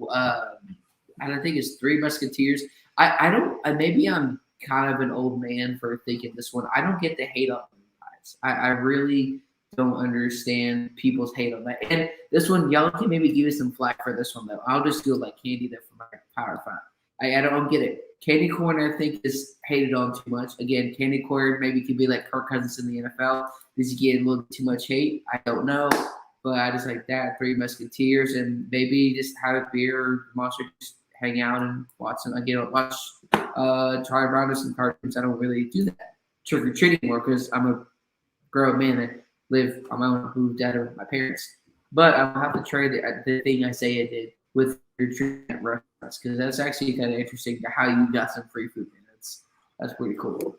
I don't think it's 3 Musketeers. I don't maybe I'm kind of an old man for thinking this one. I don't get the hate on guys. I really don't understand people's hate on that. And this one, y'all can maybe give me some flack for this one though. I'll just do it like candy there for my Power 5. I don't get it. Candy corn, I think, is hated on too much. Again, candy corn maybe could be like Kirk Cousins in the NFL. Does he get a little too much hate? I don't know. But I just like that, 3 Musketeers, and maybe just have a beer or monster, just hang out and watch some. Charlie Brown or some cartoons. I don't really do that trick or treating more because I'm a grown man that live on my own, moved out of my parents. But I'll have to try the thing Isaiah did with your treatment at restaurants because that's actually kind of interesting to how you got some free food. That's pretty cool.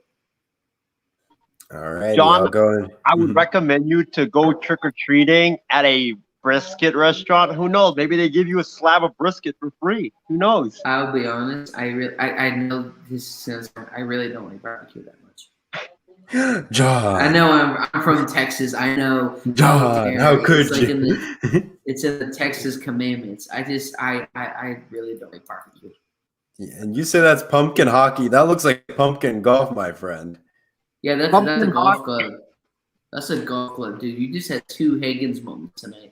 All right, John, go. I would recommend you to go trick-or-treating at a brisket restaurant. Who knows? Maybe they give you a slab of brisket for free. Who knows? I'll be honest. I know this sounds. I really don't like barbecue that much. John, I know I'm from Texas. I know. John, how could you? It's in the Texas commandments. I really don't like barbecue. Yeah, and you say that's pumpkin hockey. That looks like pumpkin golf, my friend. Yeah, that's a golf club. That's a golf club, dude. You just had 2 Higgins moments tonight.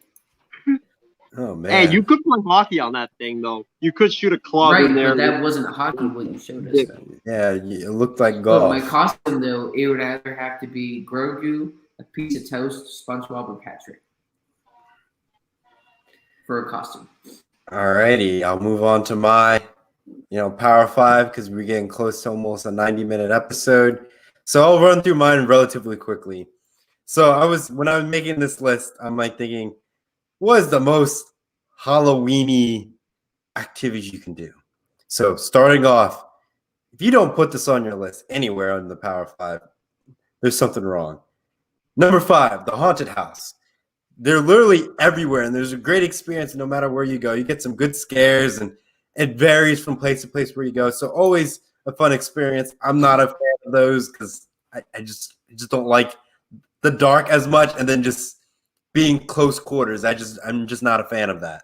Oh man. Hey, you could play hockey on that thing though. You could shoot a club Right, in there. but that wasn't hockey what you showed us, though. Yeah, it looked like But golf. my costume, though, it would either have to be Grogu, a piece of toast, SpongeBob, or Patrick for a costume. Alrighty, I'll move on to my, Power 5 because we're getting close to almost a 90-minute episode. So I'll run through mine relatively quickly. So when I was making this list, I'm like thinking, what is the most Halloween-y activities you can do? So starting off, if you don't put this on your list anywhere on the Power 5, there's something wrong. Number 5, the haunted house. They're literally everywhere, and there's a great experience no matter where you go. You get some good scares, and it varies from place to place where you go. So always a fun experience. I'm not a fan of those because I just don't like the dark as much, and then just being close quarters. I'm just not a fan of that.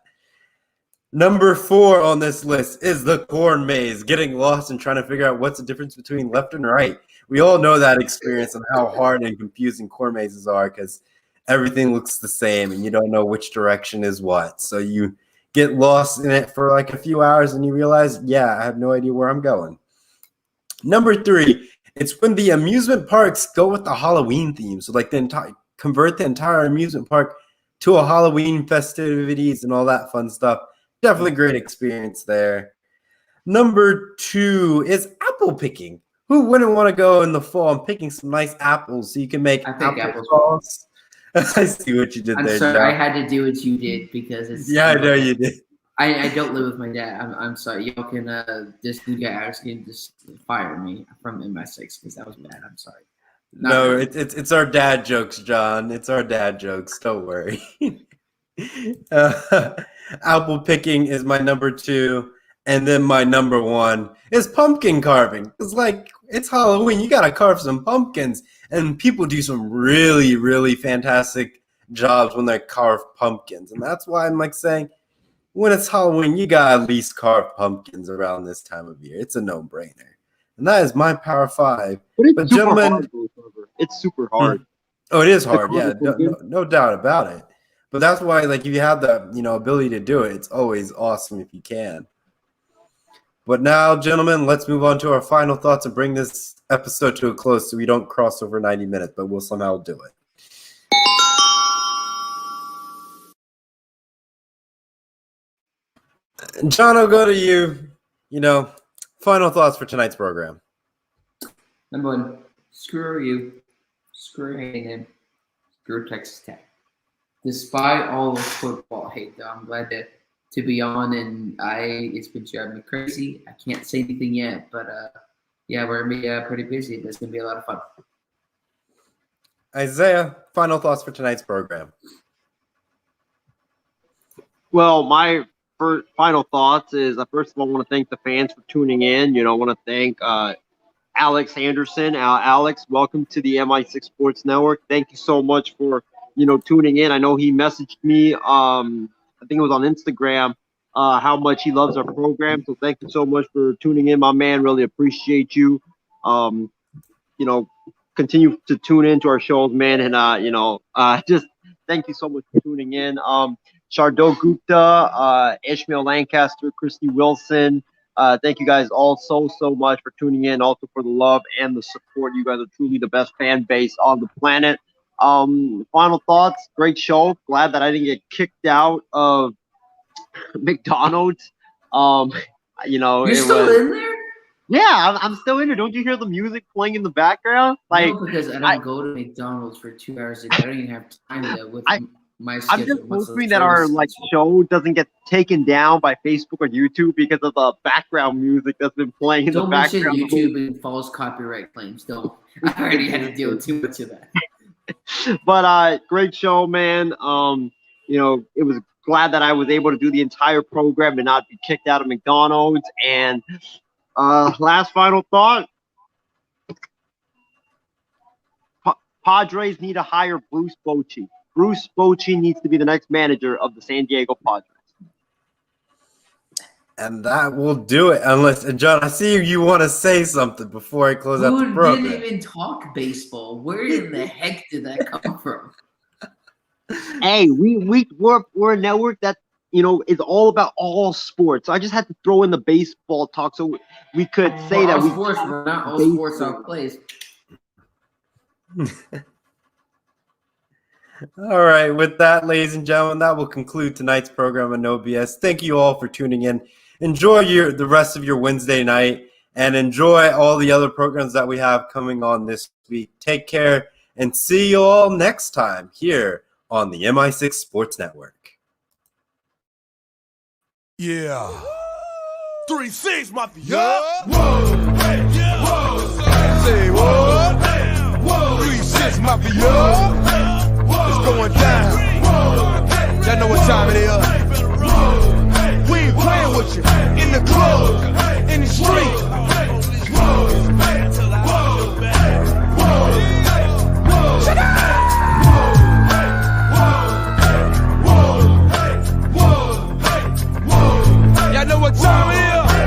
Number 4 on this list is the corn maze, getting lost and trying to figure out what's the difference between left and right. We all know that experience and how hard and confusing corn mazes are because everything looks the same and you don't know which direction is what. So you get lost in it for like a few hours and you realize, I have no idea where I'm going. Number 3, it's when the amusement parks go with the Halloween theme. So like convert the entire amusement park to a Halloween festivities and all that fun stuff. Definitely great experience there. Number 2 is apple picking. Who wouldn't want to go in the fall and picking some nice apples so you can make apple sauce? I see what you did there. I'm sorry, John. I had to do what you did because it's. Yeah, I know you did. I don't live with my dad. I'm sorry. Y'all can just you guys can just fire me from MI6 because that was bad. I'm sorry. No, it's our dad jokes, John. It's our dad jokes. Don't worry. Apple picking is my number 2, and then my number 1 is pumpkin carving. It's Halloween. You gotta carve some pumpkins, and people do some really, really fantastic jobs when they carve pumpkins, and that's why I'm like saying, when it's Halloween, you gotta at least carve pumpkins around this time of year. It's a no-brainer, and that is my Power 5. But gentlemen, it's super hard. Oh, it is hard. Yeah, no doubt about it. But that's why, if you have the ability to do it, it's always awesome if you can. But now, gentlemen, let's move on to our final thoughts and bring this episode to a close so we don't cross over 90 minutes, but we'll somehow do it. John, I'll go to you. Final thoughts for tonight's program. Number 1, screw you. Screw Hayden. Screw Texas Tech. Despite all the football hate, though, I'm glad to be on, and it's been driving me crazy. I can't say anything yet, but we're gonna be pretty busy. But it's gonna be a lot of fun. Isaiah, final thoughts for tonight's program. Well, my final thoughts is first of all, I want to thank the fans for tuning in. I want to thank Alex Anderson. Alex, welcome to the MI6 Sports Network. Thank you so much for tuning in. I know he messaged me, I think it was on Instagram, how much he loves our program. So thank you so much for tuning in, my man. Really appreciate you. Continue to tune into our shows, man. And, just thank you so much for tuning in. Shardul Gupta, Ishmael Lancaster, Christy Wilson. Thank you guys all so much for tuning in, also for the love and the support. You guys are truly the best fan base on the planet. Final thoughts, great show. Glad that I didn't get kicked out of McDonald's. You're still in there? Yeah, I'm still in there. Don't you hear the music playing in the background? No, because I don't go to McDonald's for 2 hours a day. I don't even have time to with my schedule. I'm just hoping that our show doesn't get taken down by Facebook or YouTube because of the background music that's been playing in the background. Don't mention YouTube and false copyright claims. Don't. I already had to deal with too much of that. But great show, man. It was glad that I was able to do the entire program and not be kicked out of McDonald's. And last final thought. Padres need to hire Bruce Bochy. Bruce Bochy needs to be the next manager of the San Diego Padres. And that will do it. Unless, John, I see you want to say something before I close out the program. Who didn't even talk baseball? Where in the heck did that come from? Hey, we're a network that is all about all sports. So I just had to throw in the baseball talk so we could say that all we sports, but not all baseball. sports are plays. All right. With that, ladies and gentlemen, that will conclude tonight's program on No BS. Thank you all for tuning in. Enjoy the rest of your Wednesday night and enjoy all the other programs that we have coming on this week. Take care and see you all next time here on the MI6 Sports Network. Yeah. 3-6, Mafia. Yeah. Whoa. Hey, yeah. Whoa. Say what? Whoa. 3-6 Mafia. It's going down. Y'all know what time it is. We ain't playing with you. In the club, in the streets.